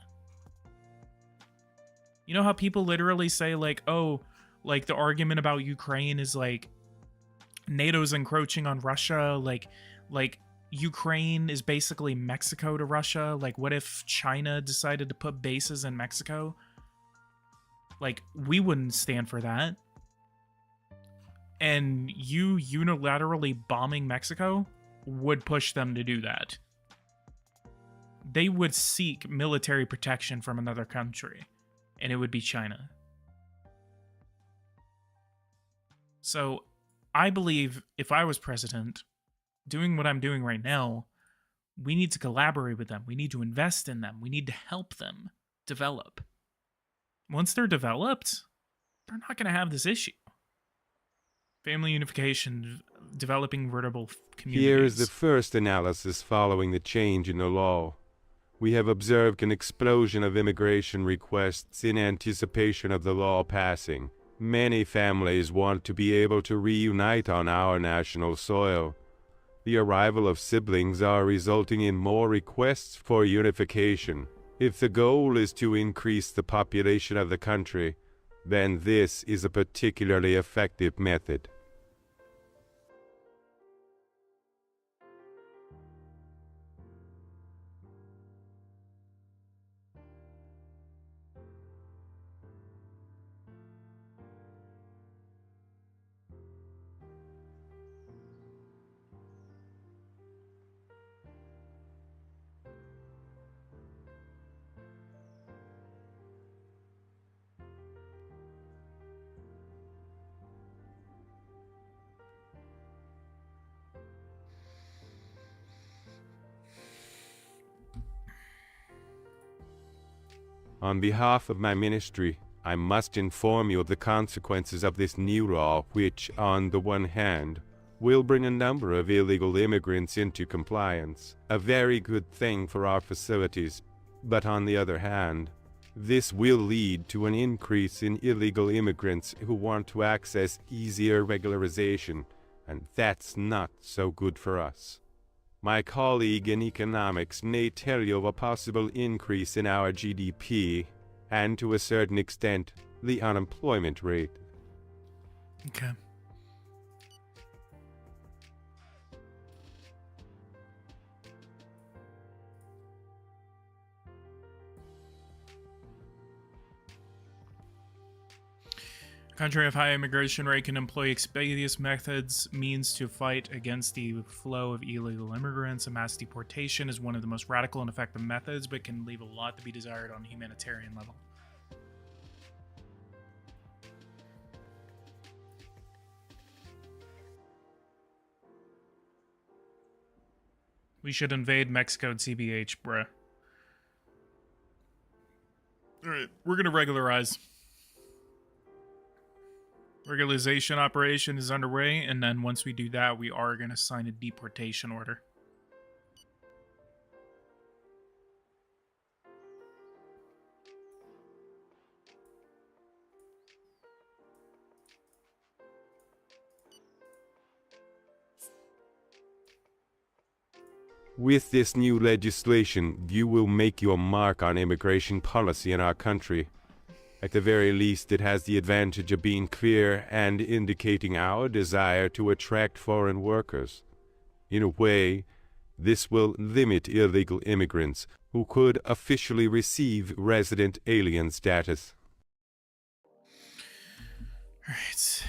You know how people literally say, like, oh, like the argument about Ukraine is like NATO's encroaching on Russia, like Ukraine is basically Mexico to Russia. Like, what if China decided to put bases in Mexico? Like, we wouldn't stand for that. And you unilaterally bombing Mexico would push them to do that. They would seek military protection from another country, and it would be China. So I believe if I was president, doing what I'm doing right now, we need to collaborate with them. We need to invest in them. We need to help them develop. Once they're developed, they're not going to have this issue. Family unification, developing vertebral communities. Here is the first analysis following the change in the law. We have observed an explosion of immigration requests in anticipation of the law passing. Many families want to be able to reunite on our national soil. The arrival of siblings are resulting in more requests for unification. If the goal is to increase the population of the country, then this is a particularly effective method. On behalf of my ministry, I must inform you of the consequences of this new law, which, on the one hand, will bring a number of illegal immigrants into compliance, a very good thing for our facilities, but on the other hand, this will lead to an increase in illegal immigrants who want to access easier regularization, and that's not so good for us. My colleague in economics may tell you of a possible increase in our GDP, and to a certain extent, the unemployment rate. Okay. A country of high immigration rate can employ expeditious methods, means to fight against the flow of illegal immigrants. A mass deportation is one of the most radical and effective methods, but can leave a lot to be desired on a humanitarian level. We should invade Mexico and CBH, bruh. Alright, we're gonna regularize. Regularization operation is underway, and then once we do that, we are going to sign a deportation order. With this new legislation, you will make your mark on immigration policy in our country. At the very least, it has the advantage of being clear and indicating our desire to attract foreign workers. In a way, this will limit illegal immigrants who could officially receive resident alien status. All right.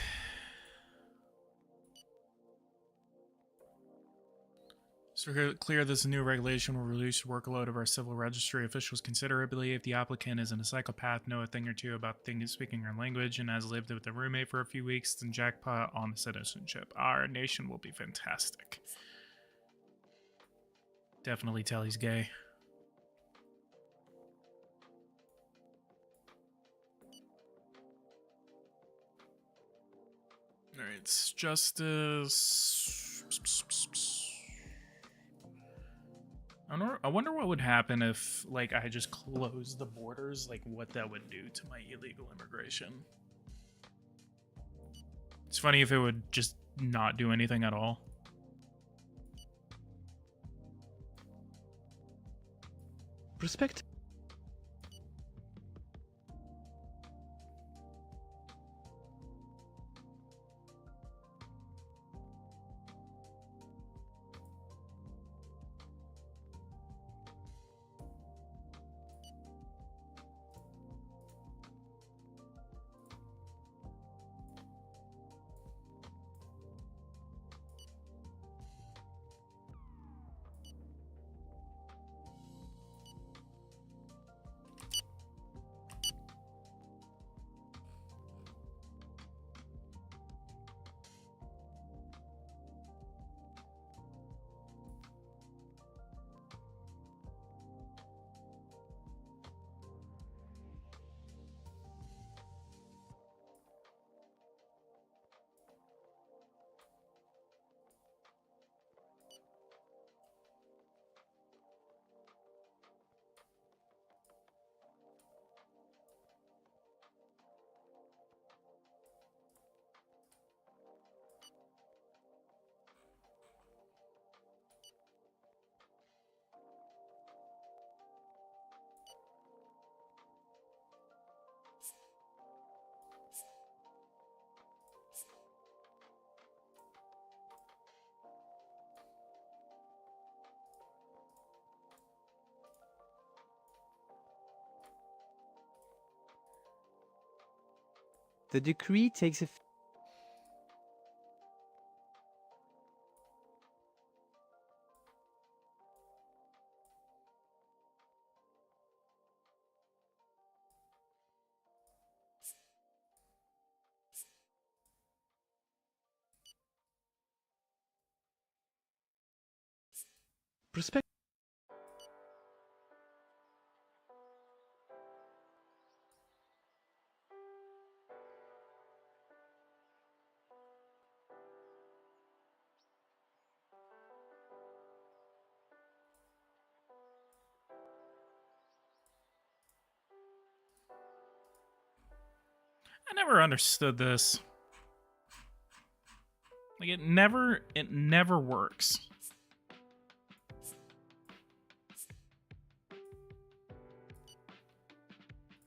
So clear, this new regulation will reduce the workload of our civil registry officials considerably. If the applicant isn't a psychopath, know a thing or two about speaking our language, and has lived with a roommate for a few weeks, then jackpot on the citizenship. Our nation will be fantastic. Definitely tell he's gay. Alright, justice. I wonder what would happen if, like, I just closed the borders, like, what that would do to my illegal immigration. It's funny if it would just not do anything at all. Respect. The decree takes effect. I never understood this. Like it never works.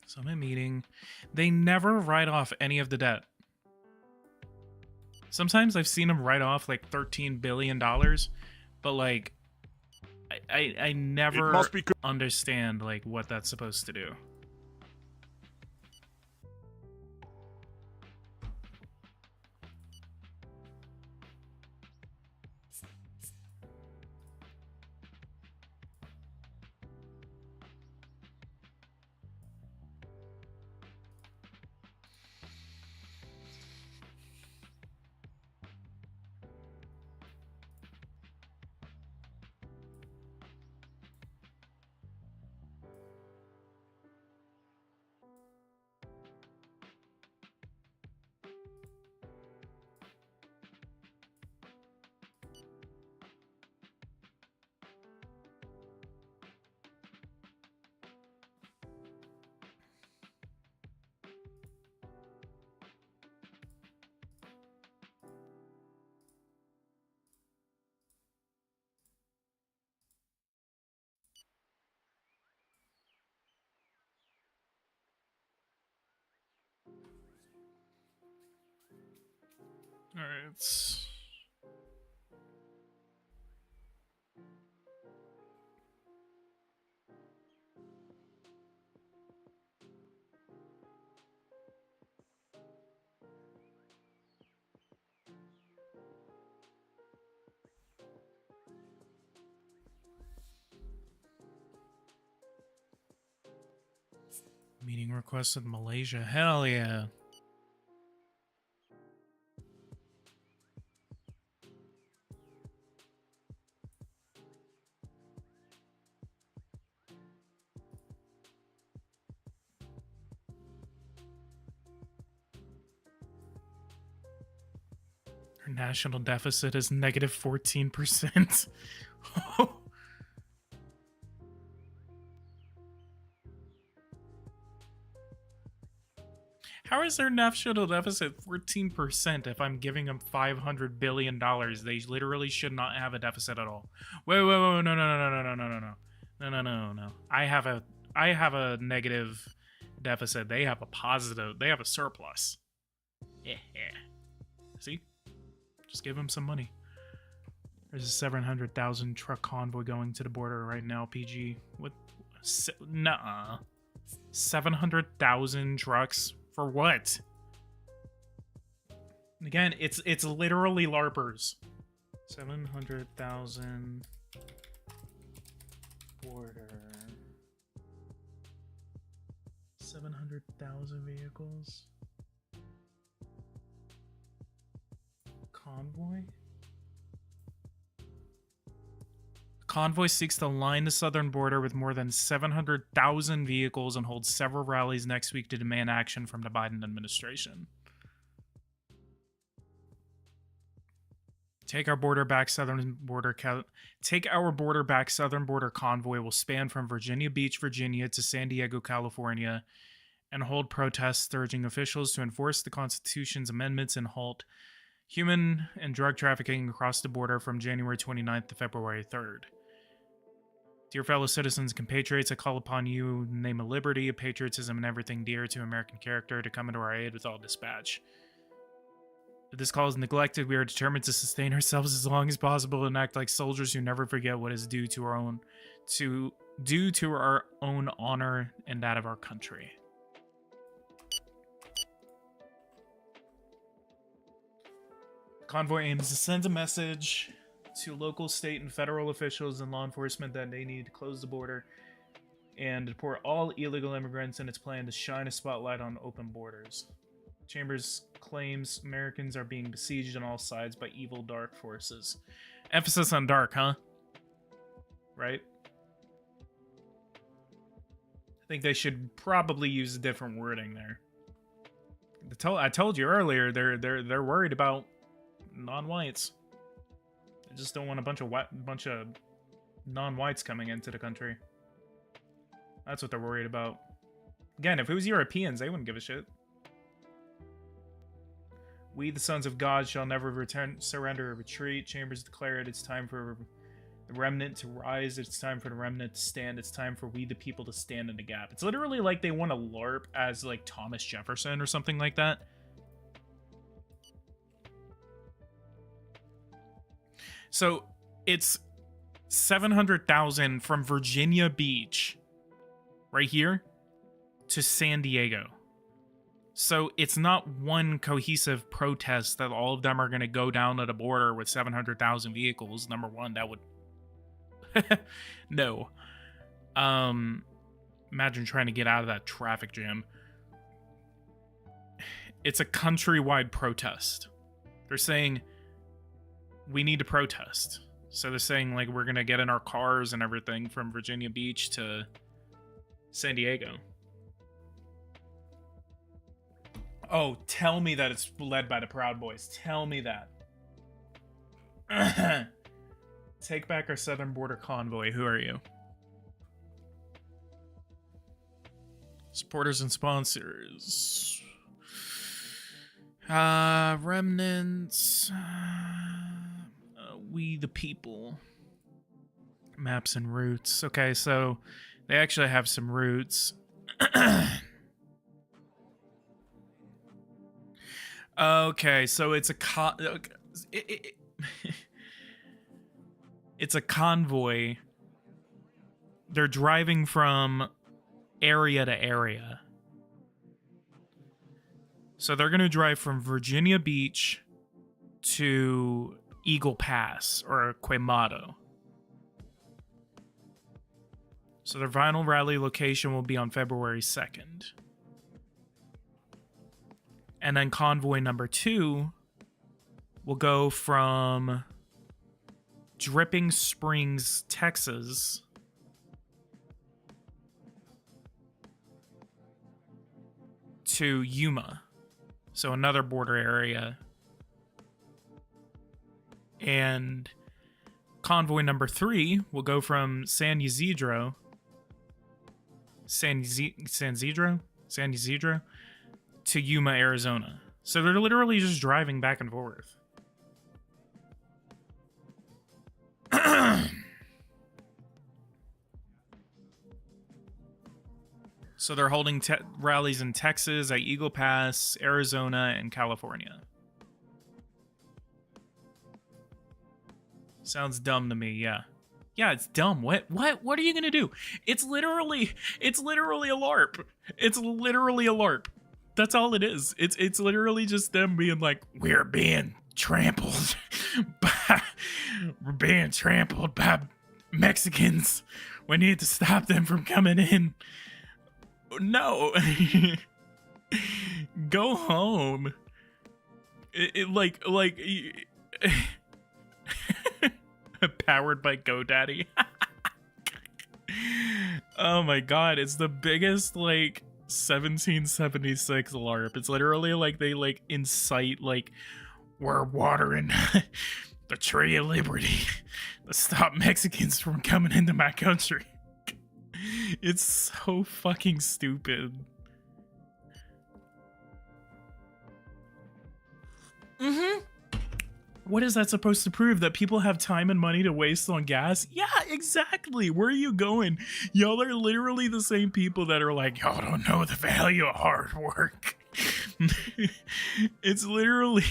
Summit meeting. They never write off any of the debt. Sometimes I've seen them write off like $13 billion, but like I never understand like what that's supposed to do. All right. Meeting requested Malaysia. Hell yeah. Our national deficit is negative 14%. How is their national deficit 14% if I'm giving them $500 billion? They literally should not have a deficit at all. Wait, no, no, no, no, no, no, no, no, no, no, no, no, no. I have a negative deficit. They have a positive. They have a surplus. Yeah. See? Just give them some money. There's a 700,000 truck convoy going to the border right now, PG. What? Nuh-uh. 700,000 trucks? For what? Again, it's literally LARPers. 700,000 border. 700,000 vehicles. Convoy? Convoy seeks to line the southern border with more than 700,000 vehicles and holds several rallies next week to demand action from the Biden administration. Take our border back southern border convoy will span from Virginia Beach, Virginia to San Diego, California, and hold protests urging officials to enforce the Constitution's amendments and halt human and drug trafficking across the border from January 29th to February 3rd. Dear fellow citizens and compatriots, I call upon you in the name of liberty, of patriotism, and everything dear to American character to come into our aid with all dispatch. If this call is neglected, we are determined to sustain ourselves as long as possible and act like soldiers who never forget what is due to our own honor and that of our country. Convoy aims to send a message to local, state, and federal officials and law enforcement that they need to close the border and deport all illegal immigrants in its plan to shine a spotlight on open borders. Chambers claims Americans are being besieged on all sides by evil dark forces. Emphasis on dark, huh? Right? I think they should probably use a different wording there. I told you earlier, they're worried about non-whites. They just don't want a bunch of non-whites coming into the country. That's what they're worried about. Again, if it was Europeans, they wouldn't give a shit. We, the sons of God, shall never surrender or retreat. Chambers declared it's time for the remnant to rise. It's time for the remnant to stand. It's time for we, the people, to stand in the gap. It's literally like they want to LARP as, like, Thomas Jefferson or something like that. So, it's 700,000 from Virginia Beach, right here, to San Diego. So it's not one cohesive protest that all of them are going to go down to the border with 700,000 vehicles. Number one, that would... no. Imagine trying to get out of that traffic jam. It's a countrywide protest. They're saying, we need to protest. So they're saying, like, we're going to get in our cars and everything from Virginia Beach to San Diego. Oh, tell me that it's led by the Proud Boys. Tell me that. Take back our southern border convoy. Who are you? Supporters and sponsors. Remnants. We the people. Maps and routes. Okay, so they actually have some routes. Okay, so it's a it's a convoy. They're driving from area to area. So they're going to drive from Virginia Beach to Eagle Pass or Quemado. So their final rally location will be on February 2nd. And then convoy number 2 will go from Dripping Springs, Texas, to Yuma. So another border area. And convoy number 3 will go from San Ysidro to Yuma, Arizona. So they're literally just driving back and forth. So they're holding rallies in Texas, at Eagle Pass, Arizona, and California. Sounds dumb to me, yeah. Yeah, it's dumb. What are you gonna do? It's literally a LARP. It's literally a LARP. That's all it is. It's literally just them being like, we're being trampled by Mexicans. We need to stop them from coming in. No. Go home. Powered by GoDaddy. Oh my god, it's the biggest, like, 1776 LARP. It's literally like they, like, incite, like, we're watering the tree of liberty to stop Mexicans from coming into my country. It's so fucking stupid. What is that supposed to prove? That people have time and money to waste on gas? Yeah, exactly. Where are you going? Y'all are literally the same people that are like, y'all don't know the value of hard work. It's literally...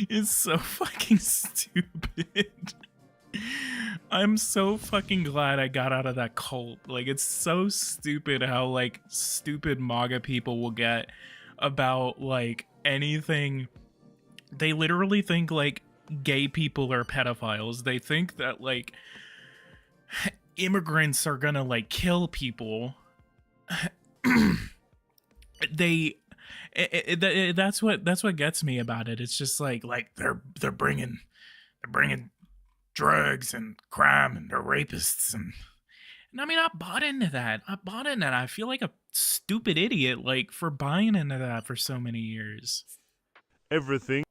It's so fucking stupid. I'm so fucking glad I got out of that cult. Like, it's so stupid how, like, stupid MAGA people will get about, like, anything. They literally think like gay people are pedophiles. They think that like immigrants are gonna like kill people. That's what gets me about it. It's just like they're bringing drugs and crime and they're rapists and I mean, I bought into that. I feel like a stupid idiot like for buying into that for so many years. Everything.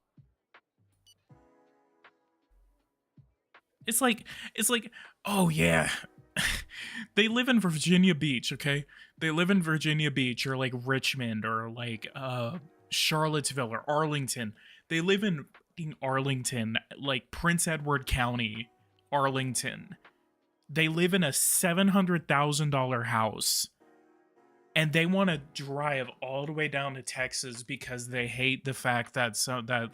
It's like, oh yeah, they live in Virginia Beach, okay? They live in Virginia Beach or like Richmond or like Charlottesville or Arlington. They live in fucking Arlington, like Prince Edward County, Arlington. They live in a $700,000 house. And they want to drive all the way down to Texas because they hate the fact that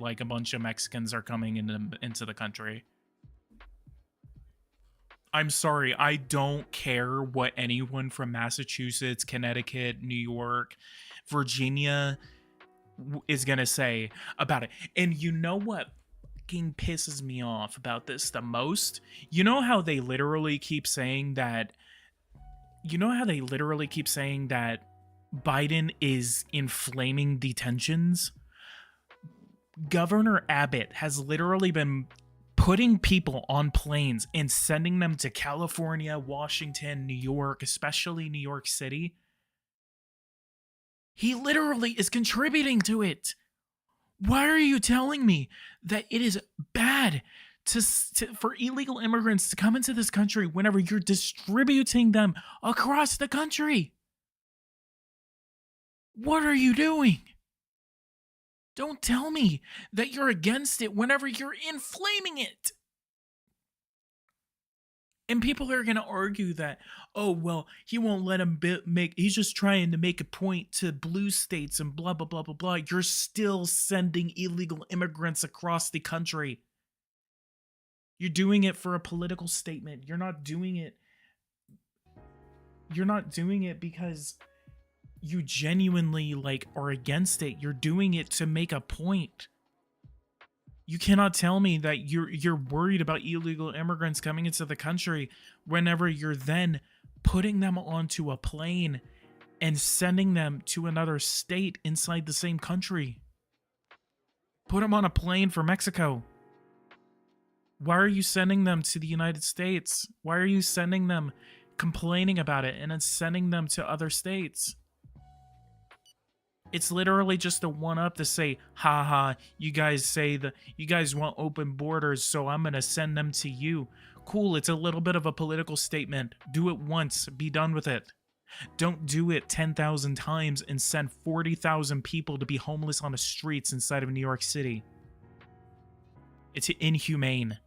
like a bunch of Mexicans are coming into the country. I'm sorry, I don't care what anyone from Massachusetts, Connecticut, New York, Virginia is gonna say about it. And you know what fucking pisses me off about this the most? You know how they literally keep saying that Biden is inflaming detentions? Governor Abbott has literally been putting people on planes and sending them to California, Washington, New York, especially New York City. He literally is contributing to it. Why are you telling me that it is bad for illegal immigrants to come into this country whenever you're distributing them across the country? What are you doing? Don't tell me that you're against it whenever you're inflaming it. And people are going to argue that, oh, well, he won't let him he's just trying to make a point to blue states and blah, blah, blah, blah, blah. You're still sending illegal immigrants across the country. You're doing it for a political statement. You're not doing it because you genuinely like are against it. You're doing it to make a point. You cannot tell me that you're worried about illegal immigrants coming into the country whenever you're then putting them onto a plane and sending them to another state inside the same country. Put them on a plane for Mexico. Why are you sending them to the United States? Why are you sending them complaining about it and then sending them to other states? It's literally just a one-up to say, haha, you guys say that you guys want open borders, so I'm going to send them to you. Cool, it's a little bit of a political statement. Do it once, be done with it. Don't do it 10,000 times and send 40,000 people to be homeless on the streets inside of New York City. It's inhumane.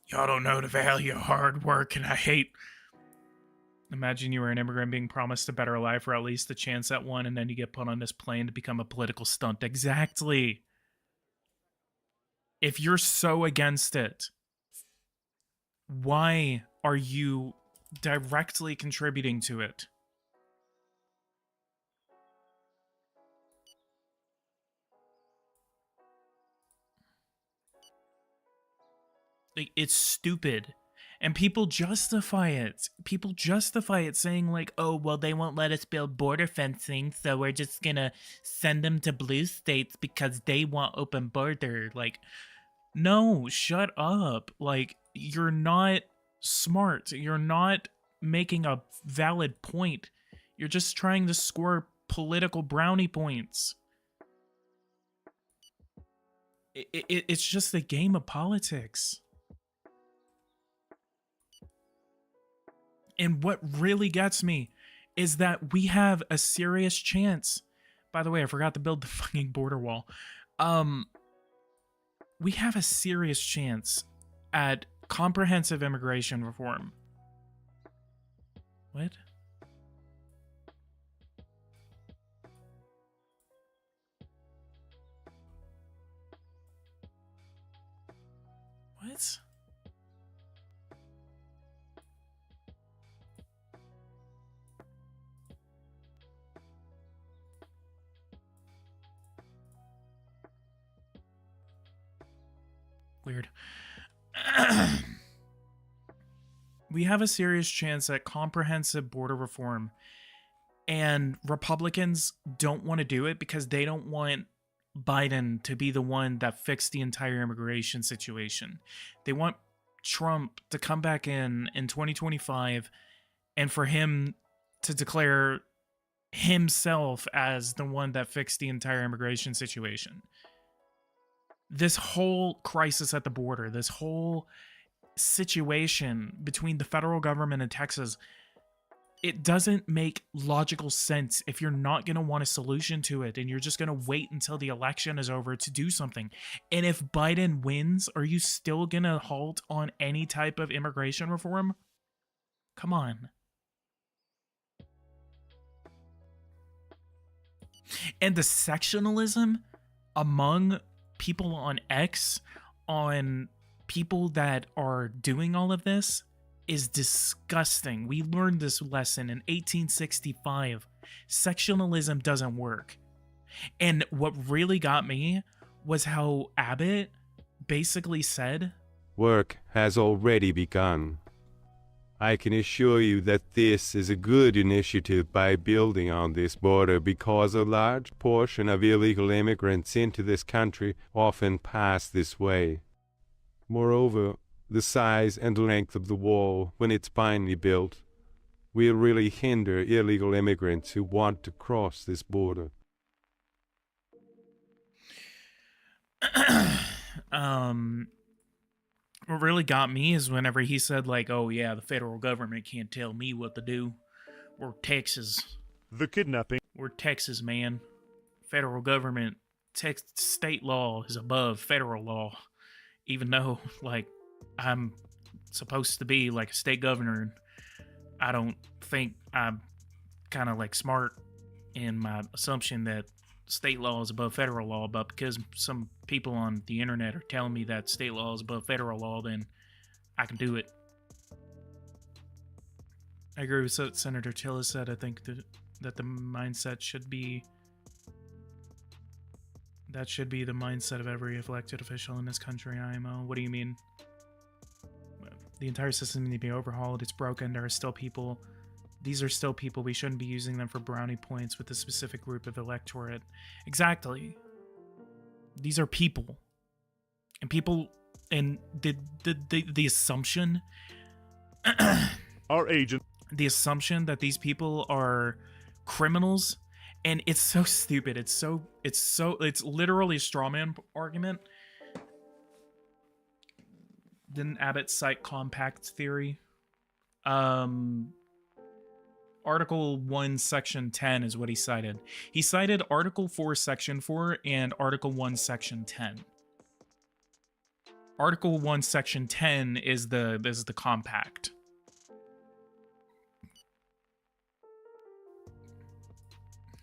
Y'all don't know the value of hard work, and I hate... Imagine you were an immigrant being promised a better life or at least a chance at one, and then you get put on this plane to become a political stunt. Exactly. If you're so against it, why are you directly contributing to it? Like, it's stupid. And people justify it. People justify it saying like, oh, well, they won't let us build border fencing, so we're just gonna send them to blue states because they want open border. Like, no, shut up. Like, you're not smart. You're not making a valid point. You're just trying to score political brownie points. It's just a game of politics. And what really gets me is that we have a serious chance. By the way, I forgot to build the fucking border wall. We have a serious chance at comprehensive immigration reform. What? What? Weird. We have a serious chance at comprehensive border reform, and Republicans don't want to do it because they don't want Biden to be the one that fixed the entire immigration situation. They want Trump to come back in 2025 and for him to declare himself as the one that fixed the entire immigration situation. This whole crisis at the border, this whole situation between the federal government and Texas, it doesn't make logical sense if you're not going to want a solution to it and you're just going to wait until the election is over to do something. And if Biden wins, are you still going to halt on any type of immigration reform? Come on. And the sectionalism among people on X, on people that are doing all of this, is disgusting. We learned this lesson in 1865. Sectionalism doesn't work. And what really got me was how Abbott basically said, Work has already begun. I can assure you that this is a good initiative by building on this border because a large portion of illegal immigrants into this country often pass this way. Moreover, the size and length of the wall, when it's finally built, will really hinder illegal immigrants who want to cross this border. What really got me is whenever he said, like, oh yeah, the federal government can't tell me what to do. We're Texas. The kidnapping. We're Texas, man. Federal government, state law is above federal law. Even though, like, I'm supposed to be like a state governor, and I don't think I'm kind of like smart in my assumption that state law is above federal law, but because some people on the internet are telling me that state law is above federal law, then I can do it. I agree with what Senator Tillis said. I think that the mindset should be the mindset of every elected official in this country. IMO. What do you mean? The entire system needs to be overhauled. It's broken. There are still people. These are still people. We shouldn't be using them for brownie points with a specific group of electorate. Exactly. These are people. And people, and the assumption Our agent. the assumption that these people are criminals, and it's so stupid. It's literally a straw man argument. Didn't Abbott cite compact theory? Article 1, Section 10 is what he cited. He cited Article 4, Section 4 and Article 1, Section 10. Article 1, Section 10 is the compact.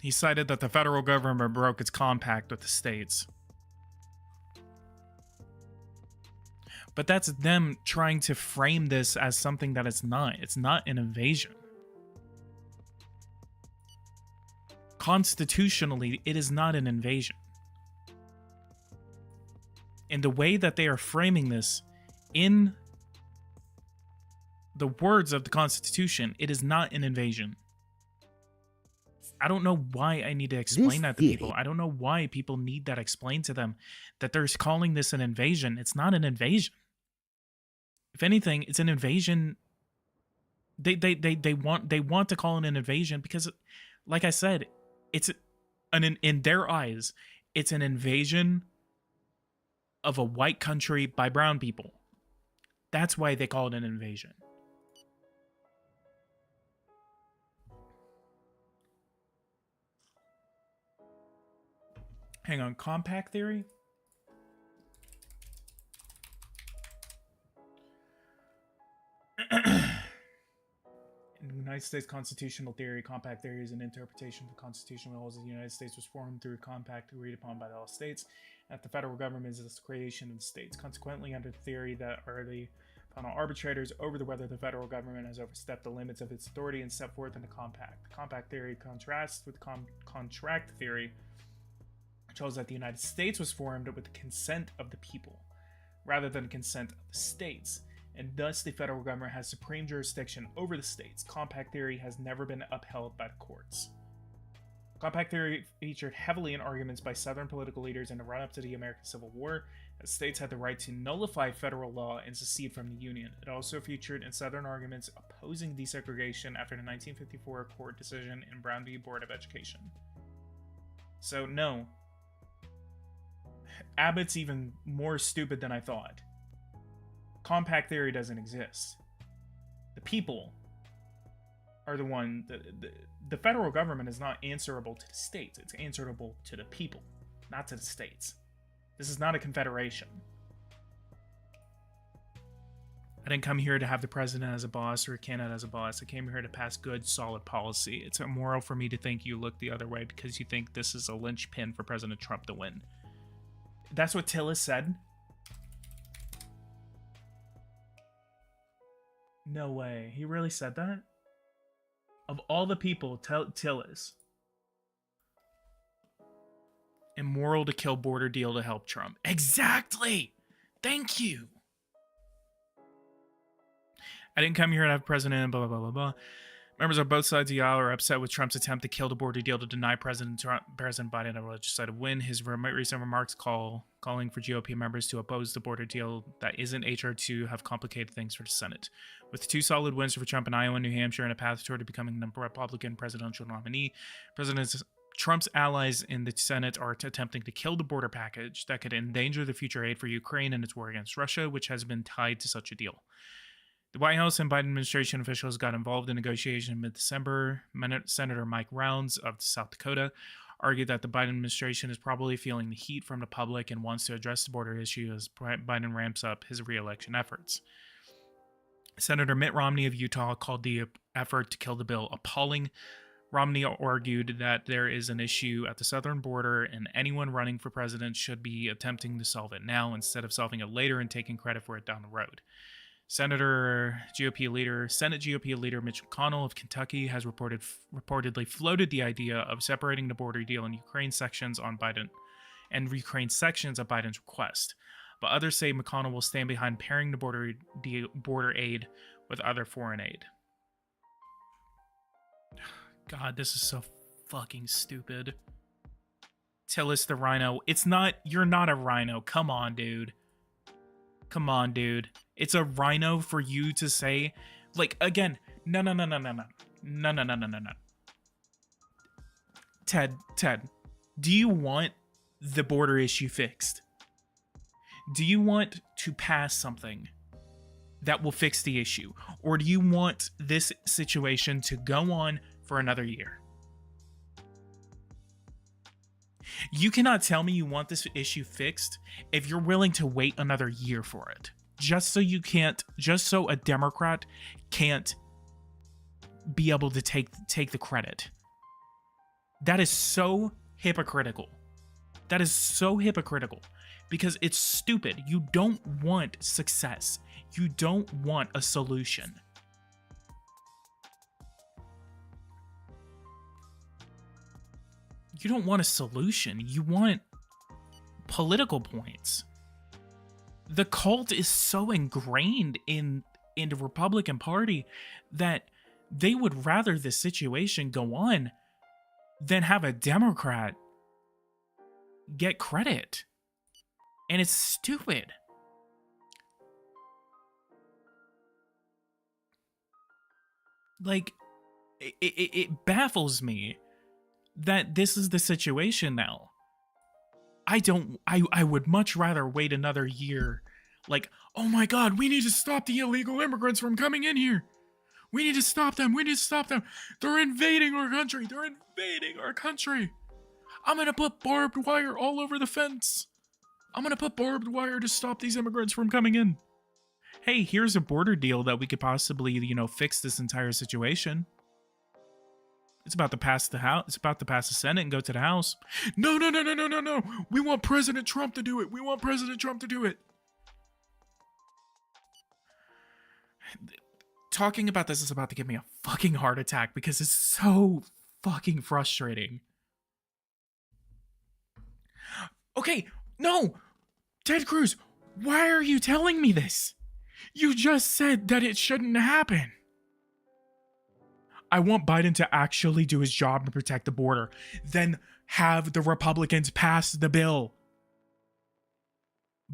He cited that the federal government broke its compact with the states. But that's them trying to frame this as something that it's not. It's not an invasion. Constitutionally, it is not an invasion. And the way that they are framing this in the words of the Constitution, it is not an invasion. I don't know why I need to explain that to people. I don't know why people need that explained to them, that they're calling this an invasion. It's not an invasion. If anything, it's an invasion. They want to call it an invasion because, like I said, it's in their eyes, it's an invasion of a white country by brown people. That's why they call it an invasion. Hang on, compact theory? In the United States constitutional theory, compact theory is an interpretation of the Constitution that holds that the United States was formed through a compact agreed upon by all states, and that the federal government is the creation of the states. Consequently, under the theory that are the final arbitrators over whether the federal government has overstepped the limits of its authority and set forth in the compact. The compact theory contrasts with contract theory, which holds that the United States was formed with the consent of the people, rather than consent of the states, and thus the federal government has supreme jurisdiction over the states. Compact theory has never been upheld by the courts. Compact theory featured heavily in arguments by Southern political leaders in the run-up to the American Civil War, that states had the right to nullify federal law and secede from the Union. It also featured in Southern arguments opposing desegregation after the 1954 court decision in Brown v. Board of Education. So no, Abbott's even more stupid than I thought. Compact theory doesn't exist. The people are the one. The federal government is not answerable to the states. It's answerable to the people, not to the states. This is not a confederation. I didn't come here to have the president as a boss or Canada as a boss. I came here to pass good, solid policy. It's immoral for me to think you look the other way because you think this is a linchpin for President Trump to win. That's what Tillis said. No way. He really said that? Of all the people, Tillis. Immoral to kill border deal to help Trump. Exactly! Thank you! I didn't come here to have president, blah, blah, blah, blah, blah. Members of both sides of the aisle are upset with Trump's attempt to kill the border deal to deny President Biden a legislative win. His recent remarks calling for GOP members to oppose the border deal that isn't H.R. 2 have complicated things for the Senate. With 2 solid wins for Trump in Iowa and New Hampshire and a path toward becoming the Republican presidential nominee, President Trump's allies in the Senate are attempting to kill the border package that could endanger the future aid for Ukraine and its war against Russia, which has been tied to such a deal. The White House and Biden administration officials got involved in negotiations in mid-December. Senator Mike Rounds of South Dakota argued that the Biden administration is probably feeling the heat from the public and wants to address the border issue as Biden ramps up his re-election efforts. Senator Mitt Romney of Utah called the effort to kill the bill appalling. Romney argued that there is an issue at the southern border and anyone running for president should be attempting to solve it now instead of solving it later and taking credit for it down the road. Senate GOP leader Mitch McConnell of Kentucky has reportedly floated the idea of separating the border deal in Ukraine sections of Biden's request. But others say McConnell will stand behind pairing the border aid with other foreign aid. God, this is so fucking stupid. Tillis the Rhino. You're not a rhino. Come on, dude. Come on, dude. It's a rhino for you to say, like, again, no. Ted, do you want the border issue fixed? Do you want to pass something that will fix the issue? Or do you want this situation to go on for another year? You cannot tell me you want this issue fixed if you're willing to wait another year for it. Just so a Democrat can't be able to take the credit. That is so hypocritical. That is so hypocritical because it's stupid. You don't want success. You don't want a solution. You don't want a solution. You want political points. The cult is so ingrained in the Republican Party that they would rather the situation go on than have a Democrat get credit. And it's stupid. Like, it baffles me that this is the situation now. I would much rather wait another year. Like, oh my God, we need to stop the illegal immigrants from coming in here. We need to stop them. We need to stop them. They're invading our country. They're invading our country. I'm going to put barbed wire all over the fence. I'm going to put barbed wire to stop these immigrants from coming in. hey, here's a border deal that we could possibly, fix this entire situation. It's about to pass the House. It's about to pass the Senate and go to the House. No, no, no, no, no, no, no. We want President Trump to do it. We want President Trump to do it. Talking about this is about to give me a fucking heart attack because it's so fucking frustrating. Okay, no. Ted Cruz, why are you telling me this? You just said that it shouldn't happen. I want Biden to actually do his job and protect the border. Then have the Republicans pass the bill.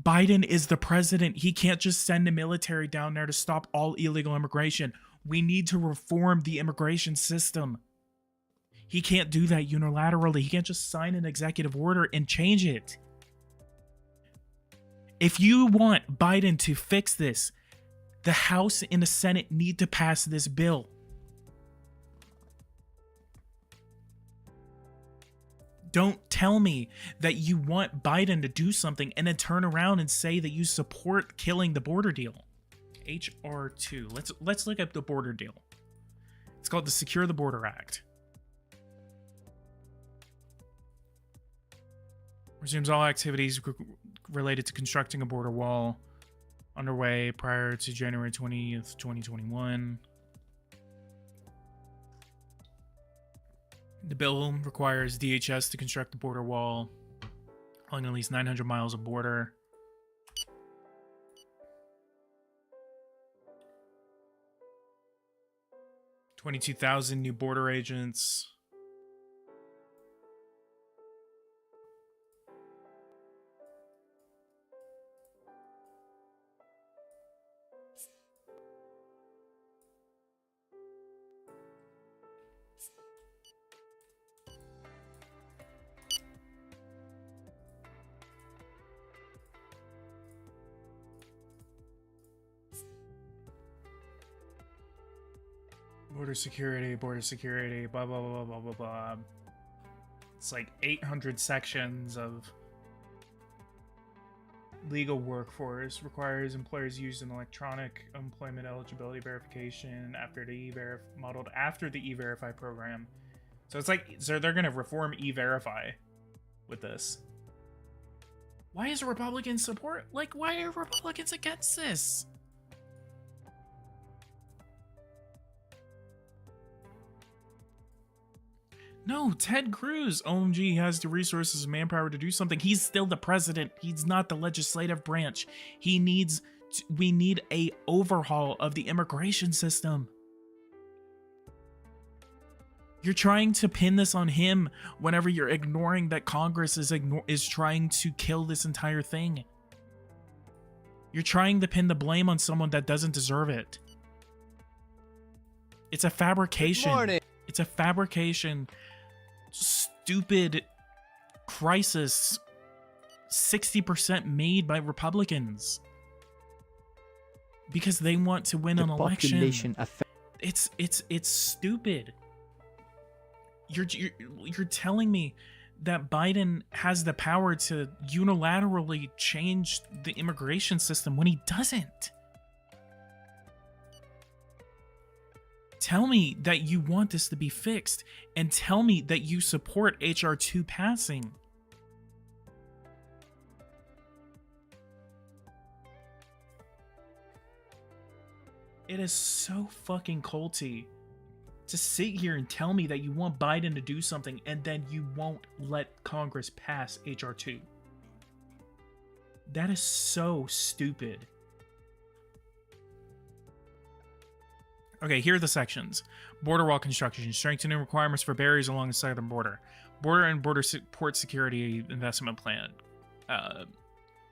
Biden is the president. He can't just send the military down there to stop all illegal immigration. We need to reform the immigration system. He can't do that unilaterally. He can't just sign an executive order and change it. If you want Biden to fix this, the House and the Senate need to pass this bill. Don't tell me that you want Biden to do something and then turn around and say that you support killing the border deal. HR 2. Let's look up the border deal. It's called the Secure the Border Act. Resumes all activities related to constructing a border wall underway prior to January 20th, 2021. The bill requires DHS to construct a border wall along at least 900 miles of border. $22,000 new border agents. Border security, blah, blah, blah, blah, blah, blah. It's like 800 sections of legal workforce. Requires employers use an electronic employment eligibility verification after the modeled after the E-Verify program. So it's like, so they're going to reform E-Verify with this. Why is Republican support? Like, why are Republicans against this? No, Ted Cruz, OMG, has the resources and manpower to do something. He's still the president. He's not the legislative branch. We need a overhaul of the immigration system. You're trying to pin this on him whenever you're ignoring that Congress is trying to kill this entire thing. You're trying to pin the blame on someone that doesn't deserve it. It's a fabrication. Good morning. It's a fabrication. Stupid crisis. 60% made by Republicans because they want to win an election. It's stupid. You're telling me that Biden has the power to unilaterally change the immigration system when he doesn't. Tell me that you want this to be fixed, and tell me that you support HR 2 passing. It is so fucking culty to sit here and tell me that you want Biden to do something and then you won't let Congress pass HR 2. That is so stupid. Okay, here are the sections. Border wall construction, strengthening requirements for barriers along the southern border. Border and border port security investment plan.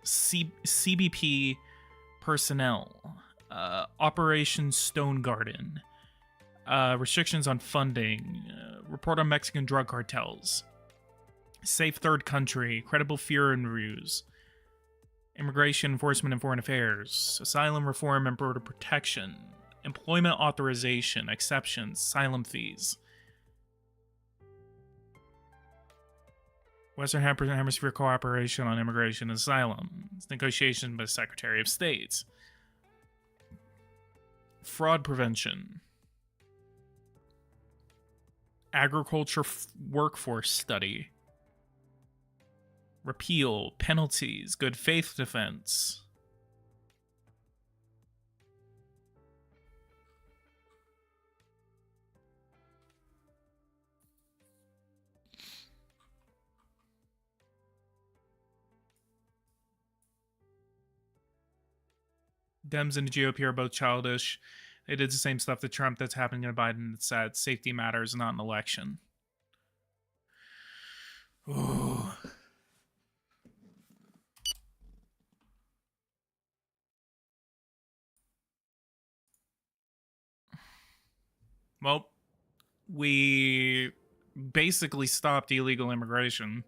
CBP personnel. Operation Stone Garden. Restrictions on funding. Report on Mexican drug cartels. Safe third country. Credible fear and ruse. Immigration enforcement and foreign affairs. Asylum reform and border protection. Employment authorization, exceptions, asylum fees. Western Hemisphere cooperation on immigration and asylum. Negotiation by Secretary of State. Fraud prevention. Agriculture workforce study. Repeal, penalties, good faith defense. Dems and the GOP are both childish. They did the same stuff to Trump that's happening to Biden. It's sad. Safety matters, not an election. Ooh. Well, we basically stopped illegal immigration.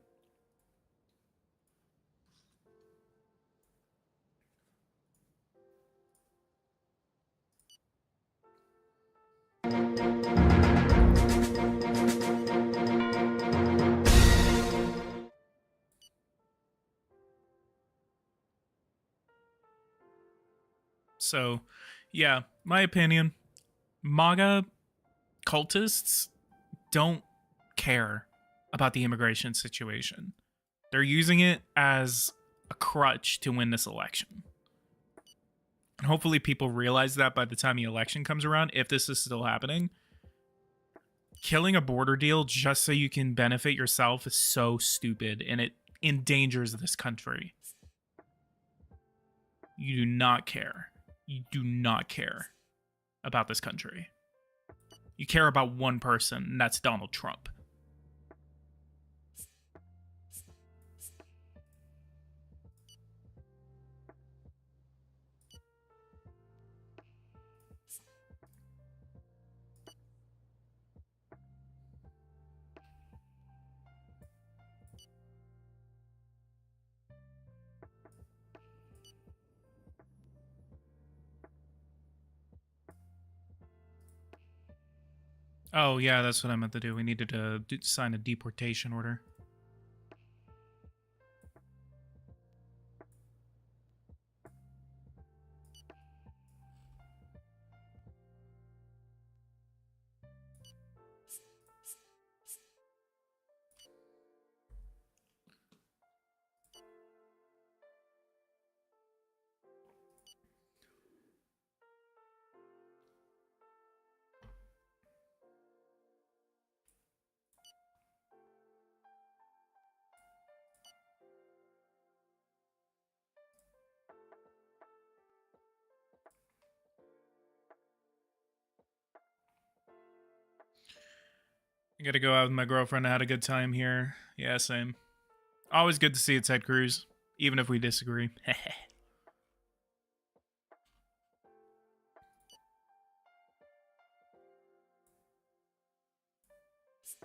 So, yeah, my opinion, MAGA cultists don't care about the immigration situation. They're using it as a crutch to win this election. And hopefully people realize that by the time the election comes around, if this is still happening. Killing a border deal just so you can benefit yourself is so stupid, and it endangers this country. You do not care. You do not care about this country. You care about one person, and that's Donald Trump. Oh, yeah, that's what I meant to do. We needed to sign a deportation order. I gotta go out with my girlfriend. I had a good time here. Yeah, same. Always good to see a Ted Cruz, even if we disagree.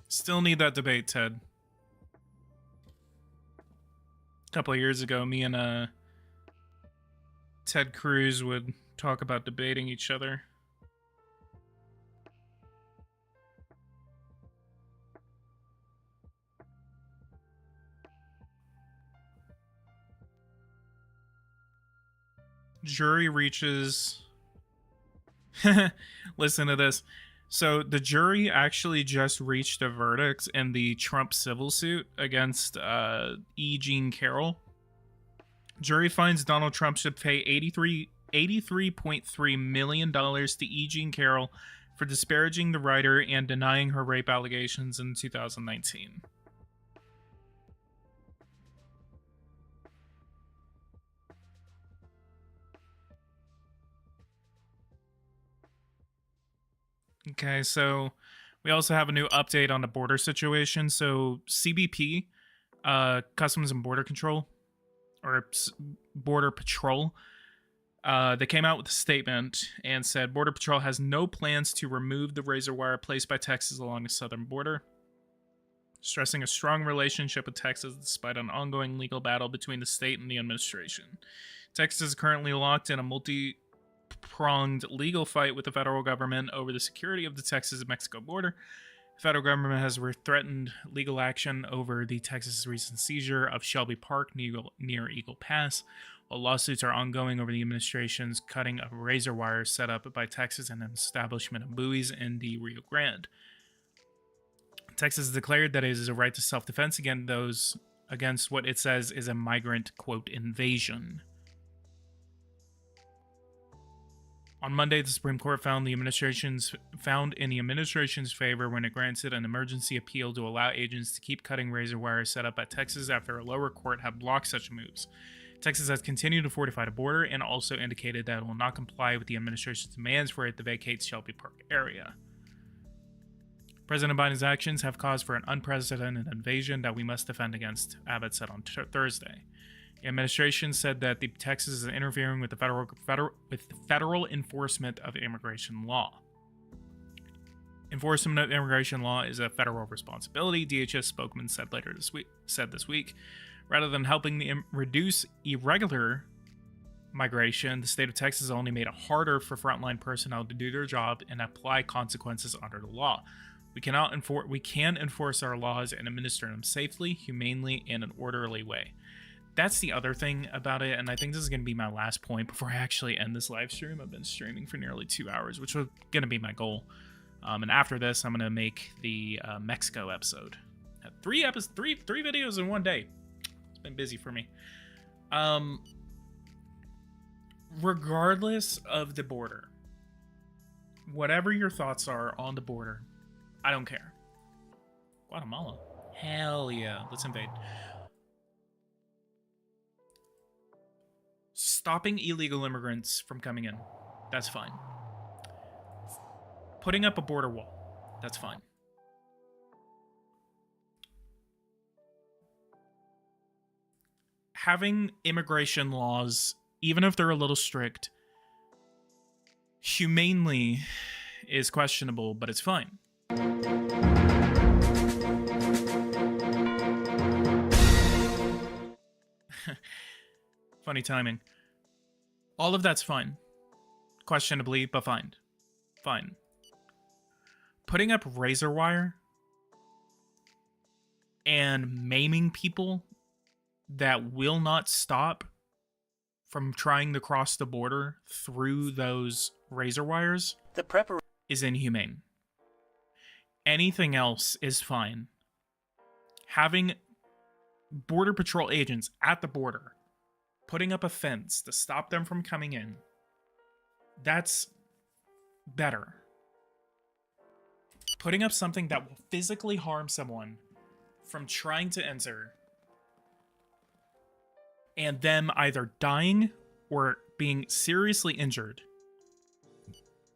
Still need that debate, Ted. A couple of years ago, me and Ted Cruz would talk about debating each other. Jury reaches... Listen to this. So the jury actually just reached a verdict in the Trump civil suit against E. Jean Carroll. Jury finds Donald Trump should pay $83.3 million to E. Jean Carroll for disparaging the writer and denying her rape allegations in 2019. Okay, so we also have a new update on the border situation. So CBP, Customs and Border Control, or Border Patrol, they came out with a statement and said Border Patrol has no plans to remove the razor wire placed by Texas along the southern border, stressing a strong relationship with Texas despite an ongoing legal battle between the state and the administration. Texas is currently locked in a multi-pronged legal fight with the federal government over the security of the Texas and Mexico border. The federal government has threatened legal action over the Texas recent seizure of Shelby Park near Eagle Pass, Lawsuits are ongoing over the administration's cutting of razor wire set up by Texas and an establishment of buoys in the Rio Grande. Texas has declared that it is a right to self-defense against what it says is a migrant, quote, invasion. On Monday, the Supreme Court found in the administration's favor when it granted an emergency appeal to allow agents to keep cutting razor wire set up at Texas after a lower court had blocked such moves. Texas has continued to fortify the border and also indicated that it will not comply with the administration's demands for it to vacate Shelby Park area. President Biden's actions have caused for an unprecedented invasion that we must defend against, Abbott said on Thursday. The administration said that Texas is interfering with the federal enforcement of immigration law. Enforcement of immigration law is a federal responsibility, DHS spokesman said this week. Rather than helping reduce irregular migration, the state of Texas only made it harder for frontline personnel to do their job and apply consequences under the law. We can enforce our laws and administer them safely, humanely, in an orderly way. That's the other thing about it, and I think this is going to be my last point before I actually end this live stream. I've been streaming for nearly 2 hours, which was going to be my goal. And after this, I'm going to make the Mexico episode. Three videos in one day. It's been busy for me. Regardless of the border, whatever your thoughts are on the border, I don't care. Guatemala. Hell yeah. Let's invade. Stopping illegal immigrants from coming in. That's fine. Putting up a border wall. That's fine. Having immigration laws, even if they're a little strict, humanely is questionable, but it's fine. Funny timing. All of that's fine. Questionably, but fine. Fine. Putting up razor wire and maiming people that will not stop from trying to cross the border through those razor wires is inhumane. Anything else is fine. Having Border Patrol agents at the border putting up a fence to stop them from coming in, that's better. Putting up something that will physically harm someone from trying to enter and them either dying or being seriously injured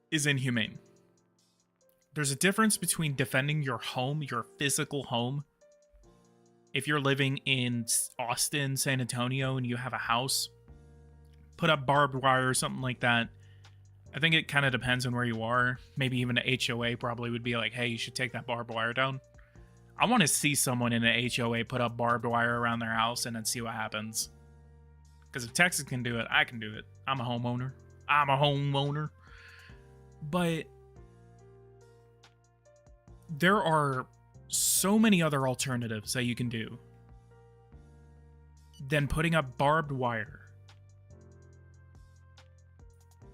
is inhumane. There's a difference between defending your home, your physical home. If you're living in Austin, San Antonio, and you have a house, put up barbed wire or something like that. I think it kind of depends on where you are. Maybe even the HOA probably would be like, hey, you should take that barbed wire down. I want to see someone in an HOA put up barbed wire around their house and then see what happens. Because if Texas can do it, I can do it. I'm a homeowner. But there are so many other alternatives that you can do than putting up barbed wire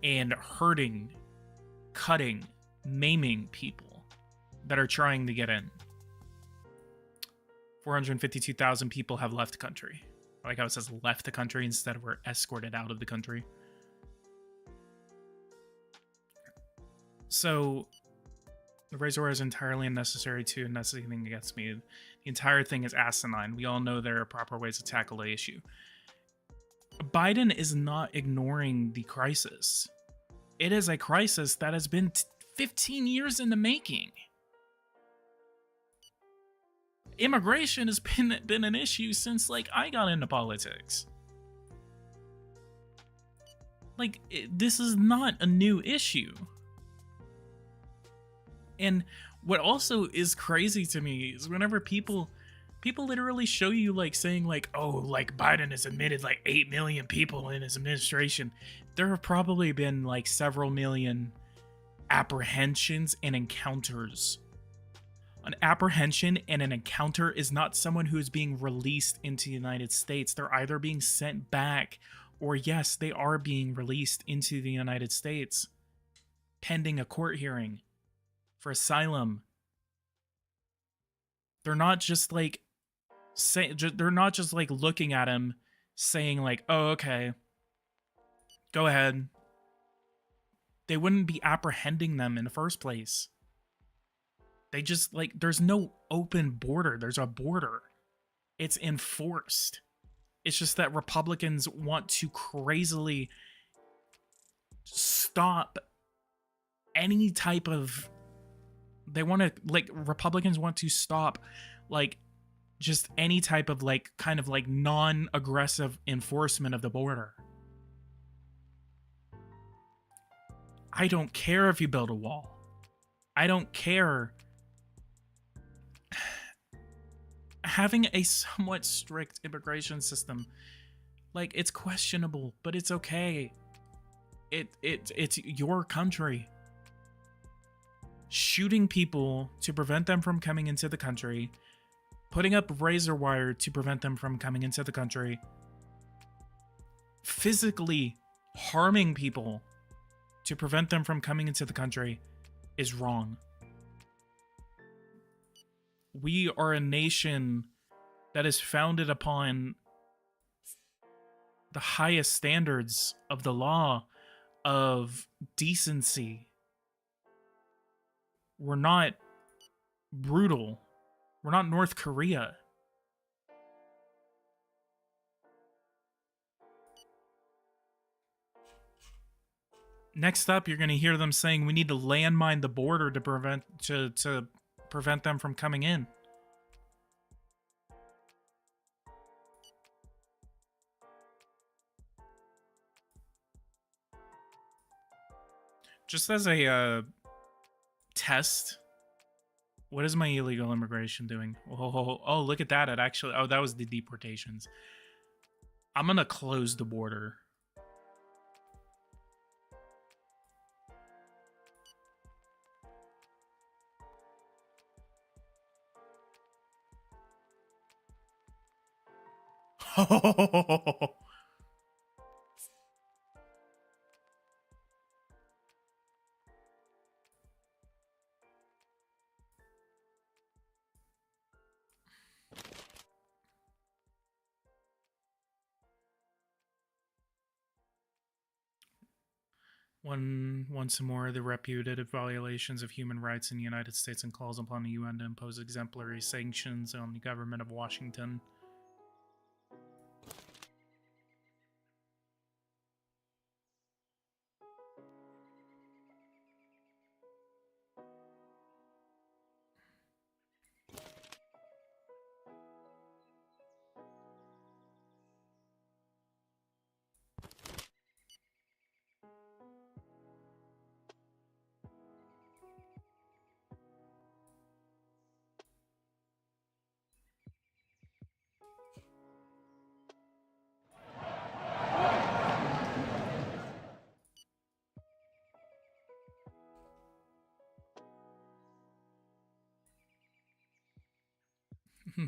and hurting, cutting, maiming people that are trying to get in. 452,000 people have left the country. I like how it says left the country instead of were escorted out of the country. So the razor wire is entirely unnecessary too, and that's the thing that gets me. The entire thing is asinine. We all know there are proper ways to tackle the issue. Biden is not ignoring the crisis. It is a crisis that has been 15 years in the making. Immigration has been an issue since, like, I got into politics. Like, this is not a new issue. And what also is crazy to me is whenever people literally show you, like, saying, like, oh, like, Biden has admitted, like, 8 million people in his administration. There have probably been, like, several million apprehensions and encounters. An apprehension and an encounter is not someone who is being released into the United States. They're either being sent back or yes, they are being released into the United States pending a court hearing for asylum. They're not just like they're not just like looking at him saying like, "Oh, okay. Go ahead." They wouldn't be apprehending them in the first place. They just like there's no open border. There's a border. It's enforced. It's just that Republicans want to crazily stop any type of Republicans want to stop like just any type of like kind of like non-aggressive enforcement of the border. I don't care if you build a wall. I don't care. Having a somewhat strict immigration system, like, it's questionable, but it's okay. It's your country. Shooting people to prevent them from coming into the country, putting up razor wire to prevent them from coming into the country, physically harming people to prevent them from coming into the country is wrong. We are a nation that is founded upon the highest standards of the law, of decency. We're not brutal. We're not North Korea. Next up, you're going to hear them saying we need to landmine the border to prevent them from coming in. Just as a test, what is my illegal immigration doing? Oh, look at that. It actually, oh, that was the deportations. I'm going to close the border. Once more, the reputed violations of human rights in the United States and calls upon the UN to impose exemplary sanctions on the government of Washington.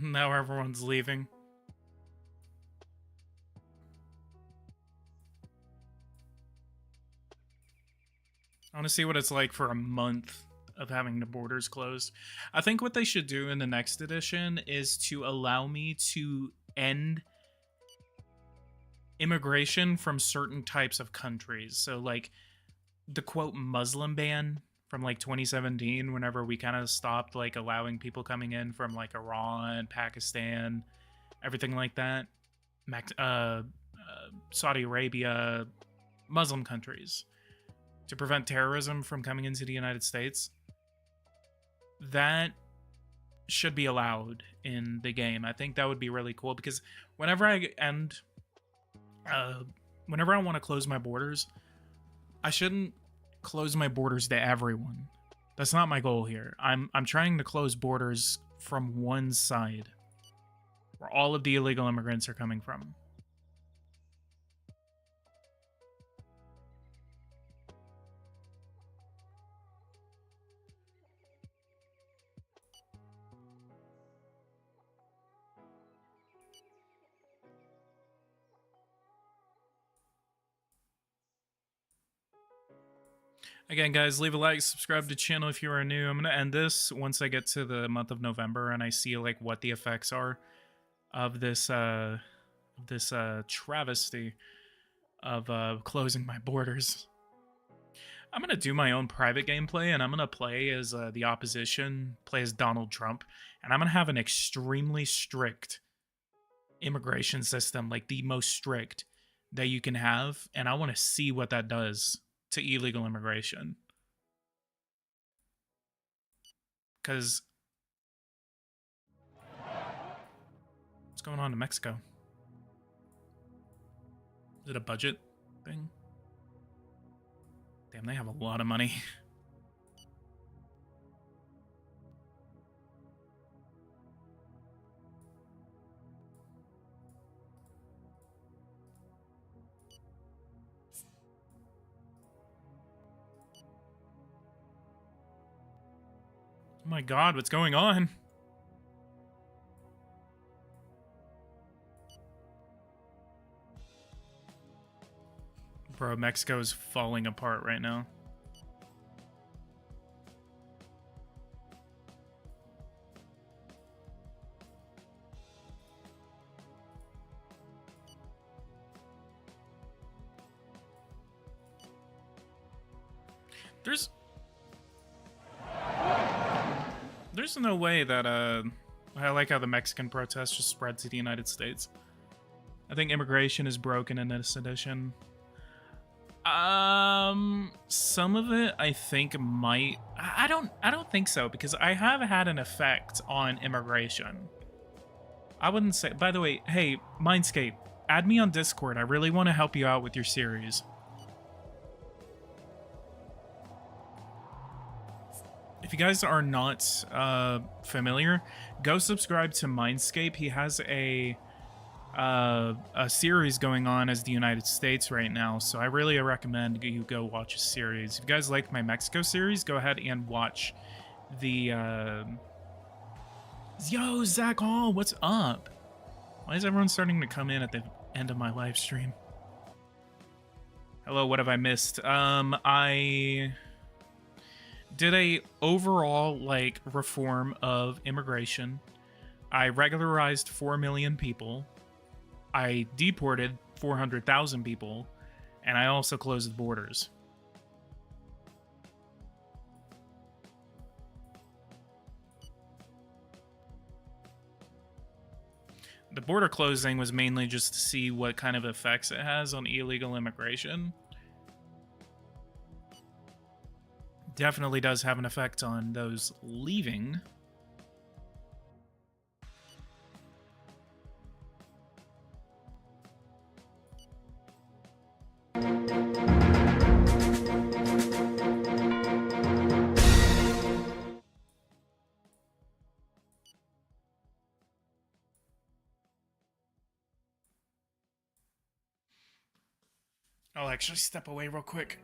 Now everyone's leaving. I want to see what it's like for a month of having the borders closed. I think what they should do in the next edition is to allow me to end immigration from certain types of countries. So, like, the quote Muslim ban from like 2017, whenever we kind of stopped like allowing people coming in from like Iran, Pakistan, everything like that, Saudi Arabia, Muslim countries, to prevent terrorism from coming into the United States. That should be allowed in the game. I think that would be really cool, because whenever I want to close my borders, I shouldn't close my borders to everyone. That's not my goal here. I'm trying to close borders from one side, where all of the illegal immigrants are coming from. Again, guys, leave a like, subscribe to the channel if you are new. I'm going to end this once I get to the month of November and I see like what the effects are of this travesty of closing my borders. I'm going to do my own private gameplay, and I'm going to play as the opposition, play as Donald Trump, and I'm going to have an extremely strict immigration system, like the most strict that you can have, and I want to see what that does to illegal immigration. Because what's going on in Mexico? Is it a budget thing? Damn, they have a lot of money. Oh my god, what's going on? Bro, Mexico's falling apart right now. There's no way that I like how the Mexican protest just spread to the United States. I think immigration is broken in this edition. Some of it I think might. I don't think so, because I have had an effect on immigration. I wouldn't say. By the way, hey Mindscape, add me on Discord. I really want to help you out with your series. If you guys are not familiar, go subscribe to Mindscape. He has a series going on as the United States right now, so I really recommend you go watch a series. If you guys like my Mexico series, go ahead and watch the Yo, Zach Hall, what's up? Why is everyone starting to come in at the end of my live stream? Hello, what have I missed? I did a overall like reform of immigration. I regularized 4 million people. I deported 400,000 people, and I also closed the borders. The border closing was mainly just to see what kind of effects it has on illegal immigration. Definitely does have an effect on those leaving. I'll actually step away real quick.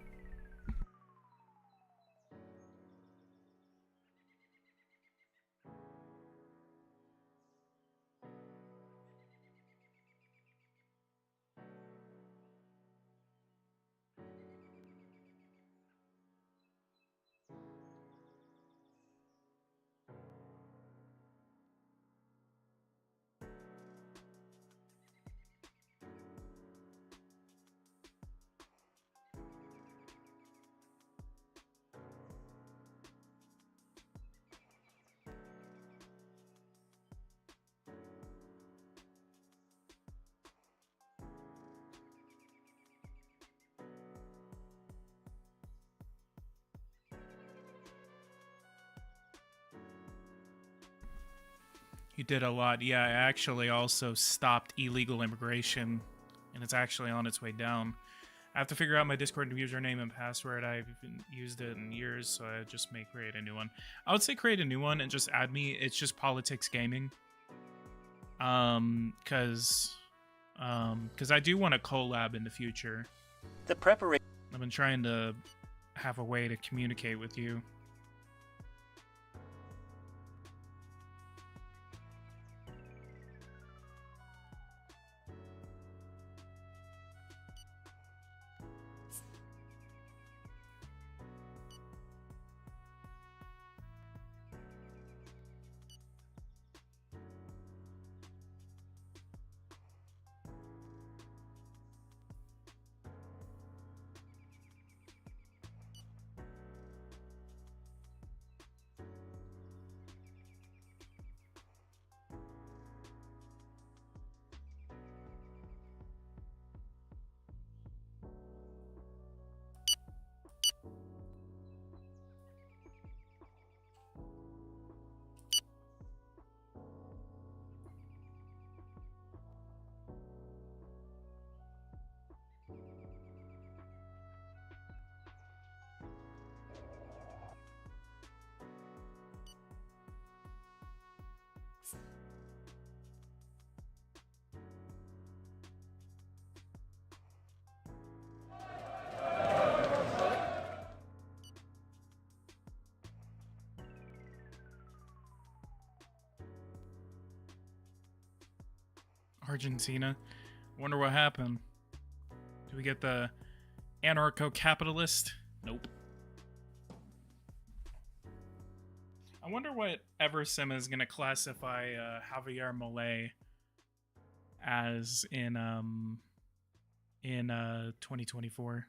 You did a lot. Yeah, I actually also stopped illegal immigration, and it's actually on its way down. I have to figure out my Discord username and password. I haven't used it in years, so I just may create a new one. I would say create a new one and just add me. It's just PoliticsGaming. Because I do want to collab in the future. The preparation. I've been trying to have a way to communicate with you. Argentina. Wonder what happened. Do we get the anarcho-capitalist? Nope. I wonder what Eversim is going to classify Javier Milei as in 2024.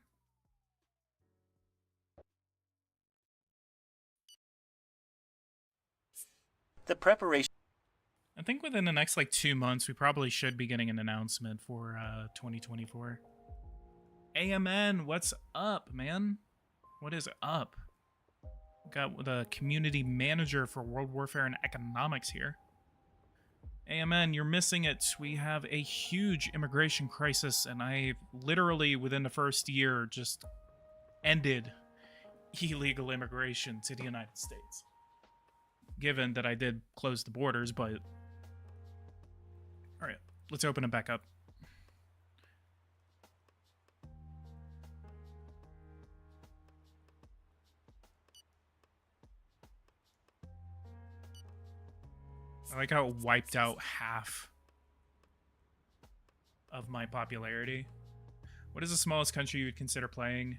The preparation. I think within the next like 2 months, we probably should be getting an announcement for 2024. AMN, what's up, man? What is up? Got the community manager for World Warfare and Economics here. AMN, you're missing it. We have a huge immigration crisis, and I literally, within the first year, just ended illegal immigration to the United States. Given that I did close the borders, but... Alright, let's open it back up. I like how it wiped out half of my popularity. What is the smallest country you would consider playing?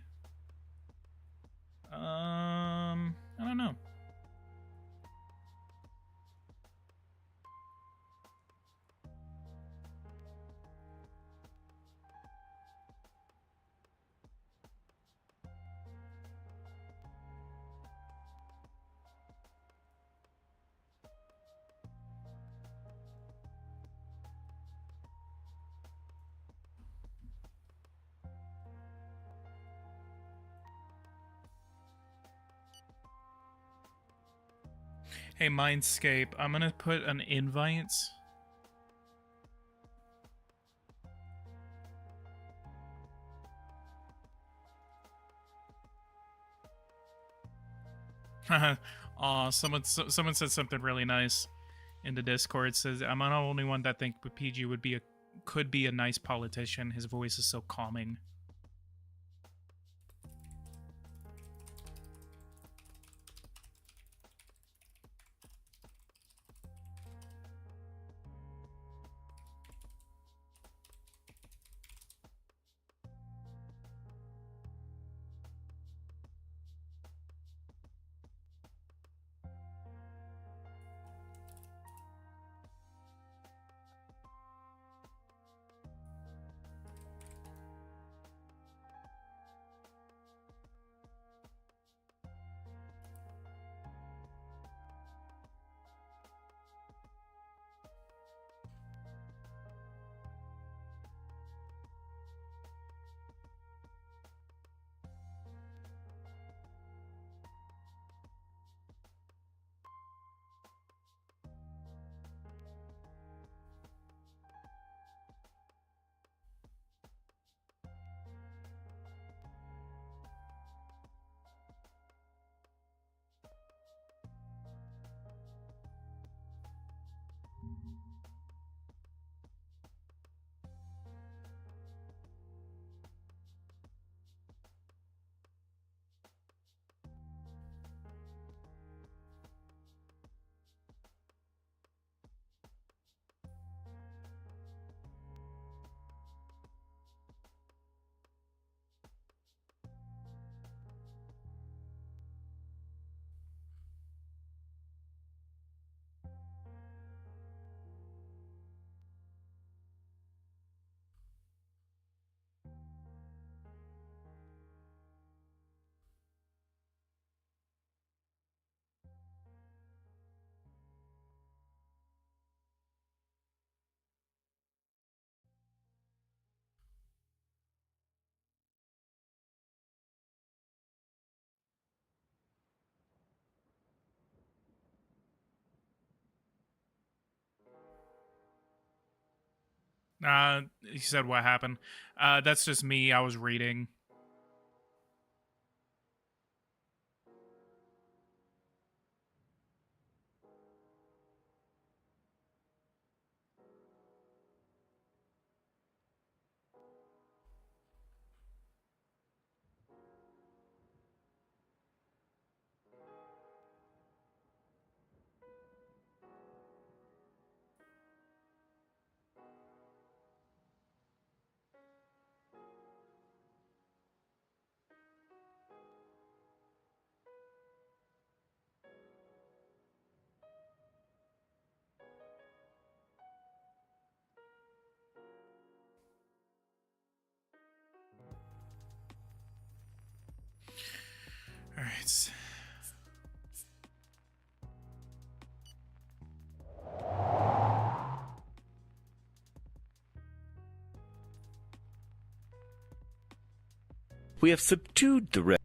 I don't know. Hey, Mindscape, I'm gonna put an invite. Aw, someone said something really nice in the Discord. It says, I'm not the only one that think PG could be a nice politician. His voice is so calming. He said what happened. That's just me. I was reading. We have subdued the red.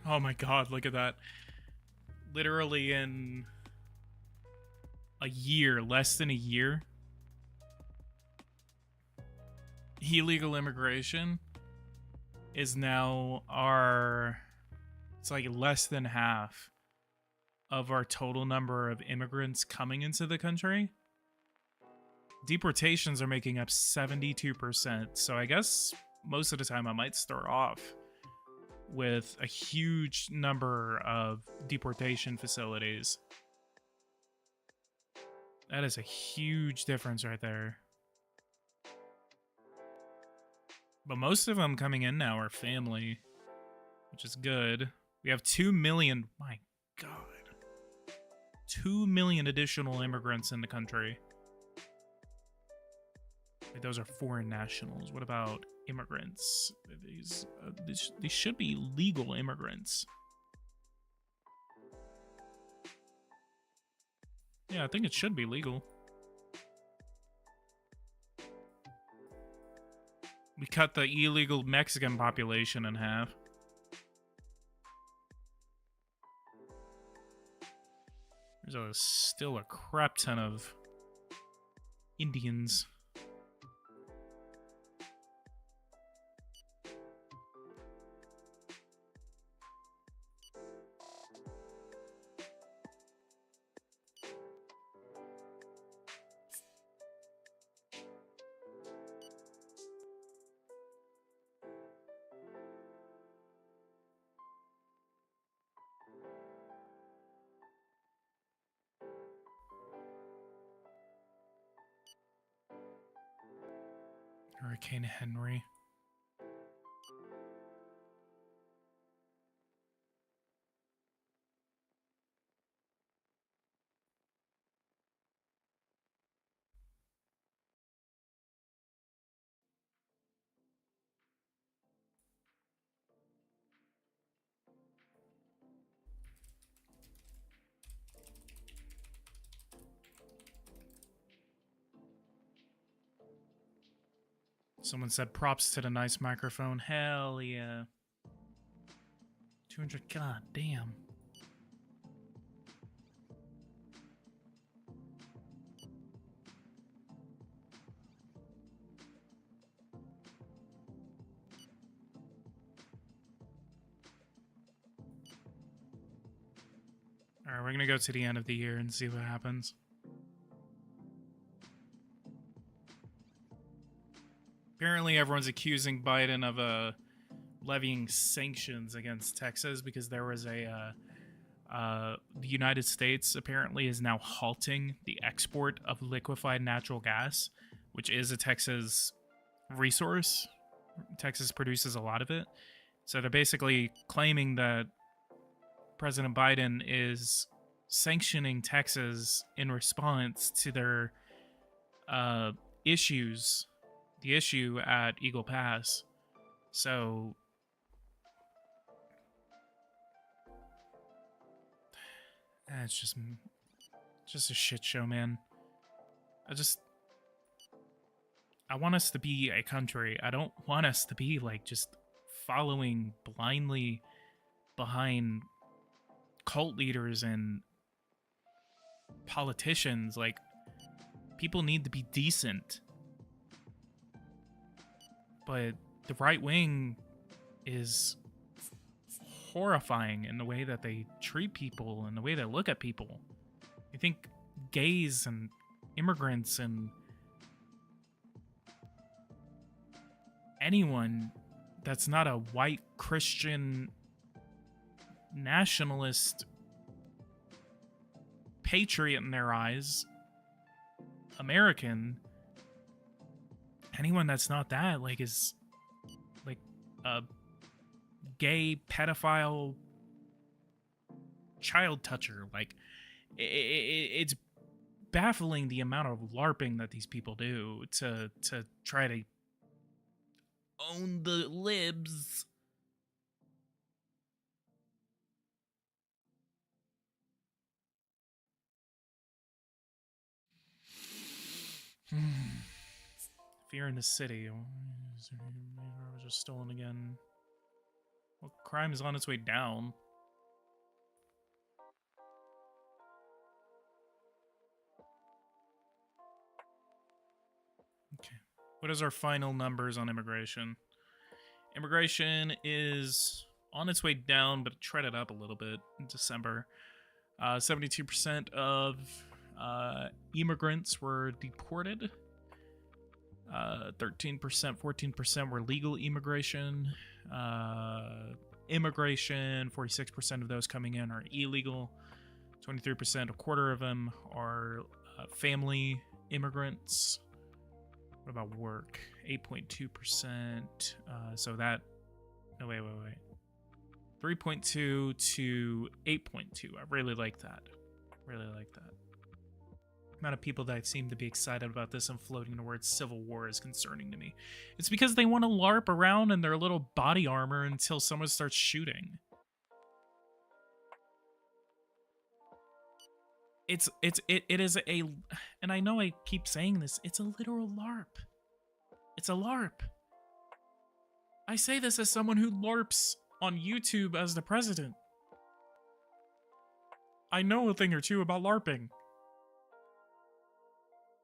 Oh my god, look at that. Literally in a year, less than a year, illegal immigration is now it's like less than half of our total number of immigrants coming into the country. Deportations are making up 72%, so I guess most of the time I might start off with a huge number of deportation facilities. That is a huge difference right there. But most of them coming in now are family, which is good. We have 2 million, my god. 2 million additional immigrants in the country. Wait, those are foreign nationals. What about immigrants? These should be legal immigrants. Yeah, I think it should be legal. We cut the illegal Mexican population in half. There's still a crap ton of Indians. Hurricane Henry. Someone said props to the nice microphone. Hell yeah. 200, god damn. Alright, we're gonna go to the end of the year and see what happens. Apparently everyone's accusing Biden of levying sanctions against Texas because there was the United States apparently is now halting the export of liquefied natural gas, which is a Texas resource. Texas produces a lot of it. So they're basically claiming that President Biden is sanctioning Texas in response to their issues. The issue at Eagle Pass. So it's just a shit show, man. I want us to be a country. I don't want us to be like just following blindly behind cult leaders and politicians. Like, people need to be decent. But the right wing is horrifying in the way that they treat people and the way they look at people. I think gays and immigrants and anyone that's not a white Christian nationalist patriot in their eyes, American, anyone that's not that, like, is like a gay pedophile child toucher. Like, it's baffling the amount of LARPing that these people do to try to Own the libs. Fear in the city. Was just stolen again. Well, crime is on its way down. Okay. What is our final numbers on immigration? Immigration is on its way down, but it treaded up a little bit in December. 72% of immigrants were deported. 13%, 14% were legal immigration. Immigration, 46% of those coming in are illegal. 23%, a quarter of them are family immigrants. What about work? 8.2%. So that... No, wait. 3.2 to 8.2. I really like that. Really like that. The amount of people that seem to be excited about this and floating the word civil war is concerning to me. It's because they want to LARP around in their little body armor until someone starts shooting. It is a, and I know I keep saying this, it's a literal LARP. It's a LARP. I say this as someone who LARPs on YouTube as the president. I know a thing or two about LARPing.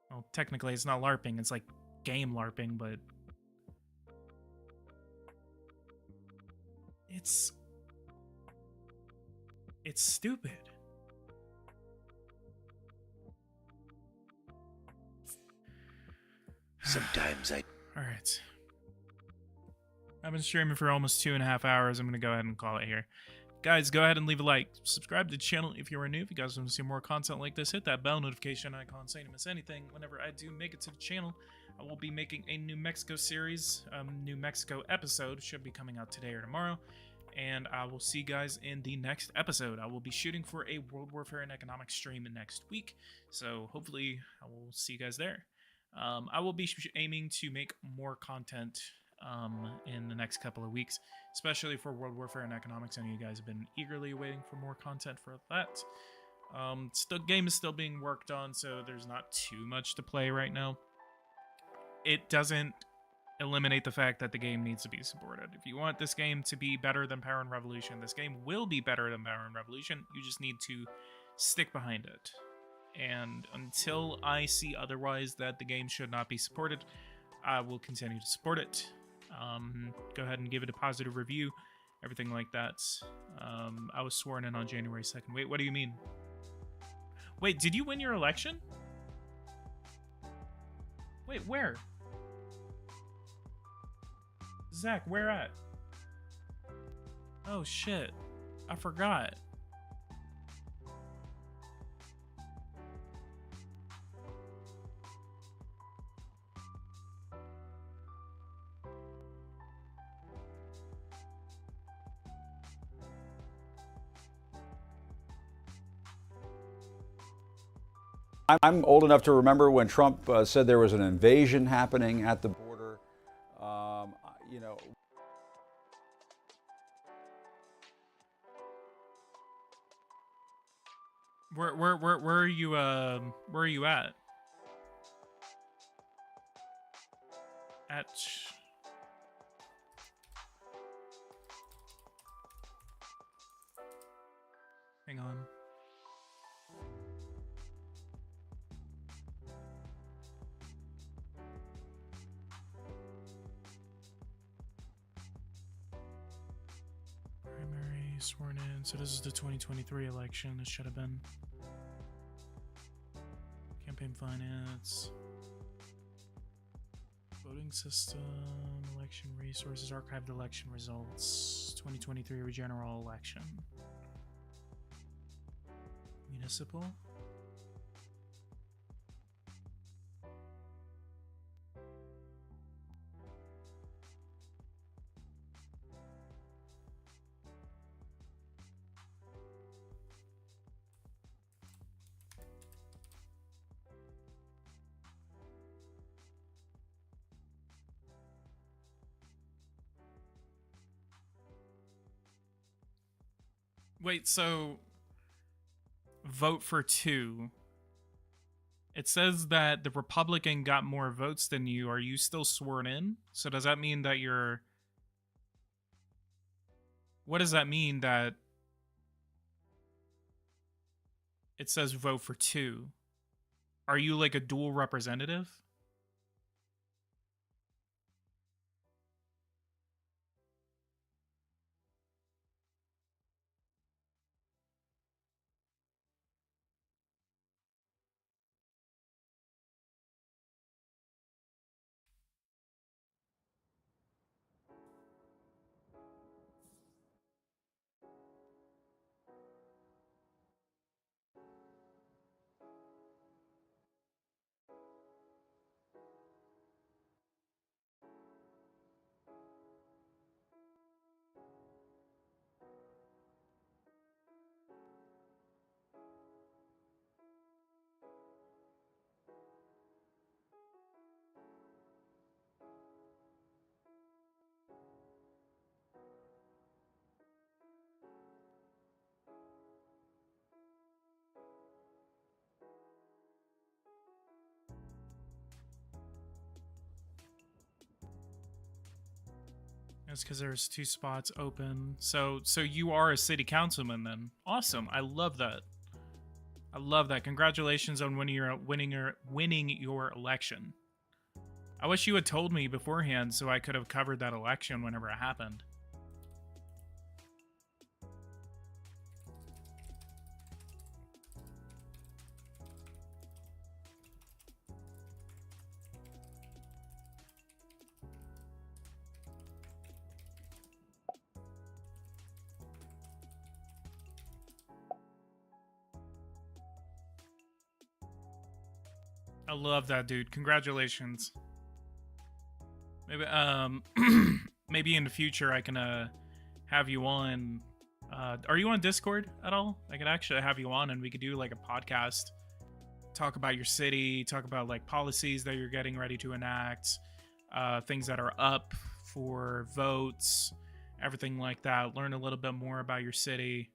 Well, technically it's not LARPing, it's like game LARPing, but... It's stupid. Sometimes I... Alright. I've been streaming for almost 2.5 hours. I'm going to go ahead and call it here. Guys, go ahead and leave a like. Subscribe to the channel if you are new. If you guys want to see more content like this, hit that bell notification icon so you don't miss anything. Whenever I do make it to the channel, I will be making a New Mexico series. New Mexico episode should be coming out today or tomorrow. And I will see you guys in the next episode. I will be shooting for a World Warfare and Economics stream next week. So hopefully I will see you guys there. I will be aiming to make more content in the next couple of weeks, especially for World Warfare and Economics. I know you guys have been eagerly waiting for more content for that. The game is still being worked on, so there's not too much to play right now. It doesn't eliminate the fact that the game needs to be supported. If you want this game to be better than Power and Revolution, this game will be better than Power and Revolution. You just need to stick behind it. And until I see otherwise that the game should not be supported, I will continue to support it. Go ahead and give it a positive review, everything like that. I was sworn in on January 2nd. Wait, what do you mean? Wait, did you win your election? Wait, where? Zach, where at? Oh shit, I forgot. I'm old enough to remember when Trump said there was an invasion happening at the border. You know. Where are you? Where are you at? At. Hang on. Primary sworn in. So this is the 2023 election. This should have been. Campaign finance. Voting system. Election resources. Archived election results. 2023 general election. Municipal. Wait, so vote for 2. It says that the Republican got more votes than you. Are you still sworn in? So does that mean that you're... What does that mean that it says vote for 2? Are you like a dual representative? That's because there's 2 spots open. So you are a city councilman then. Awesome. I love that. I love that. Congratulations on winning your election. I wish you had told me beforehand so I could have covered that election whenever it happened. I love that, dude. Congratulations. Maybe maybe in the future I can have you on. Are you on Discord at all? I could actually have you on and we could do like a podcast, talk about your city, talk about like policies that you're getting ready to enact, things that are up for votes, everything like that. Learn a little bit more about your city.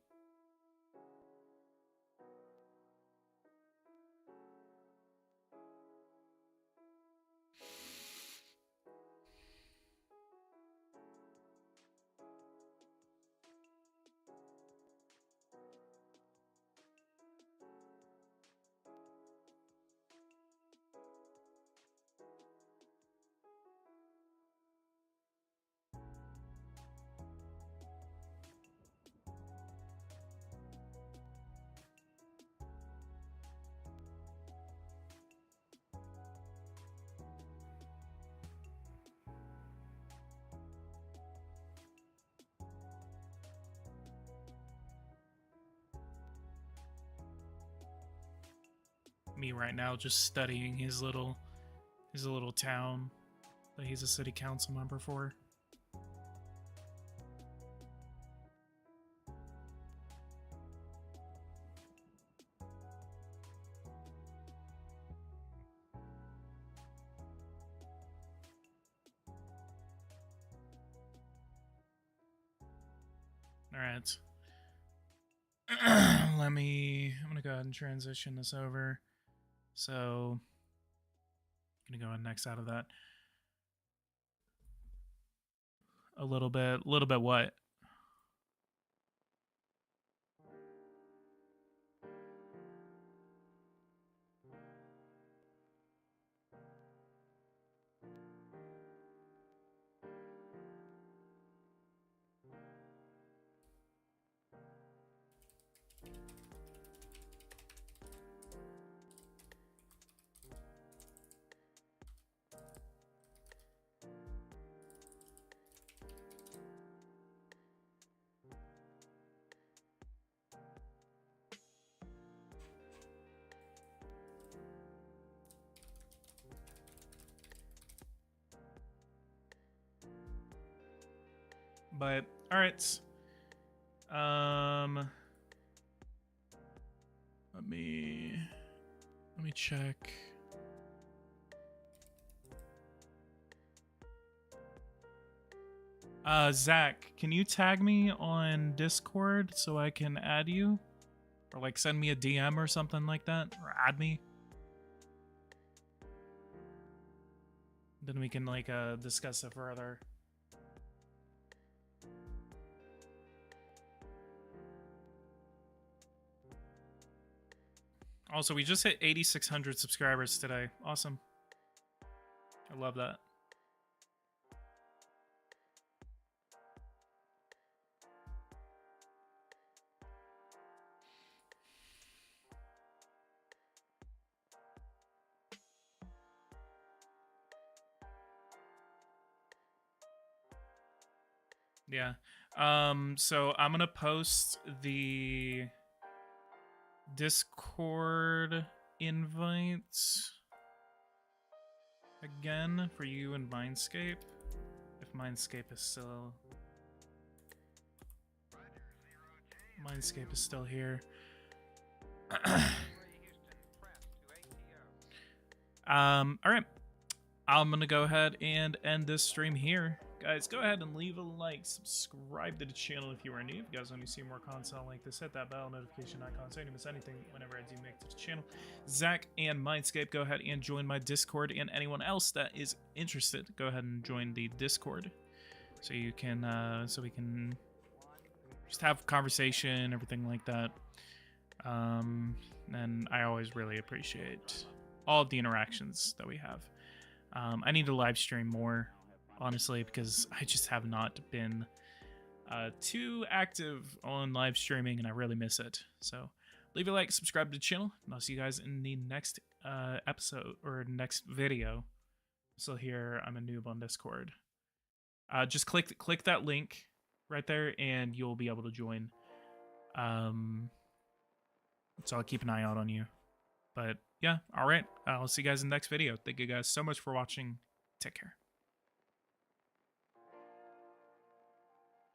Me right now just studying his little town that he's a city council member for. All right. I'm gonna go ahead and transition this over. So I'm gonna go ahead and next out of that. A little bit what? But all right. Let me check. Zach, can you tag me on Discord so I can add you? Or like send me a DM or something like that? Or add me? Then we can like discuss it further. Also, we just hit 8,600 subscribers today. Awesome. I love that. Yeah. So I'm gonna post the Discord invites again for you and Mindscape. If Mindscape is still here. Alright. I'm gonna go ahead and end this stream here. Guys, go ahead and leave a like, subscribe to the channel if you are new. If you guys want to see more content like this, hit that bell notification icon so you don't miss anything whenever I do make to the channel. Zach and Mindscape, go ahead and join my Discord, and anyone else that is interested, go ahead and join the Discord so you can so we can just have conversation, everything like that. And I always really appreciate all of the interactions that we have. I need to live stream more, honestly, because I just have not been too active on live streaming, and I really miss it. So leave a like, subscribe to the channel, and I'll see you guys in the next episode or next video. So here, I'm a noob on Discord. Just click that link right there, and you'll be able to join. So I'll keep an eye out on you. But yeah, all right. I'll see you guys in the next video. Thank you guys so much for watching. Take care.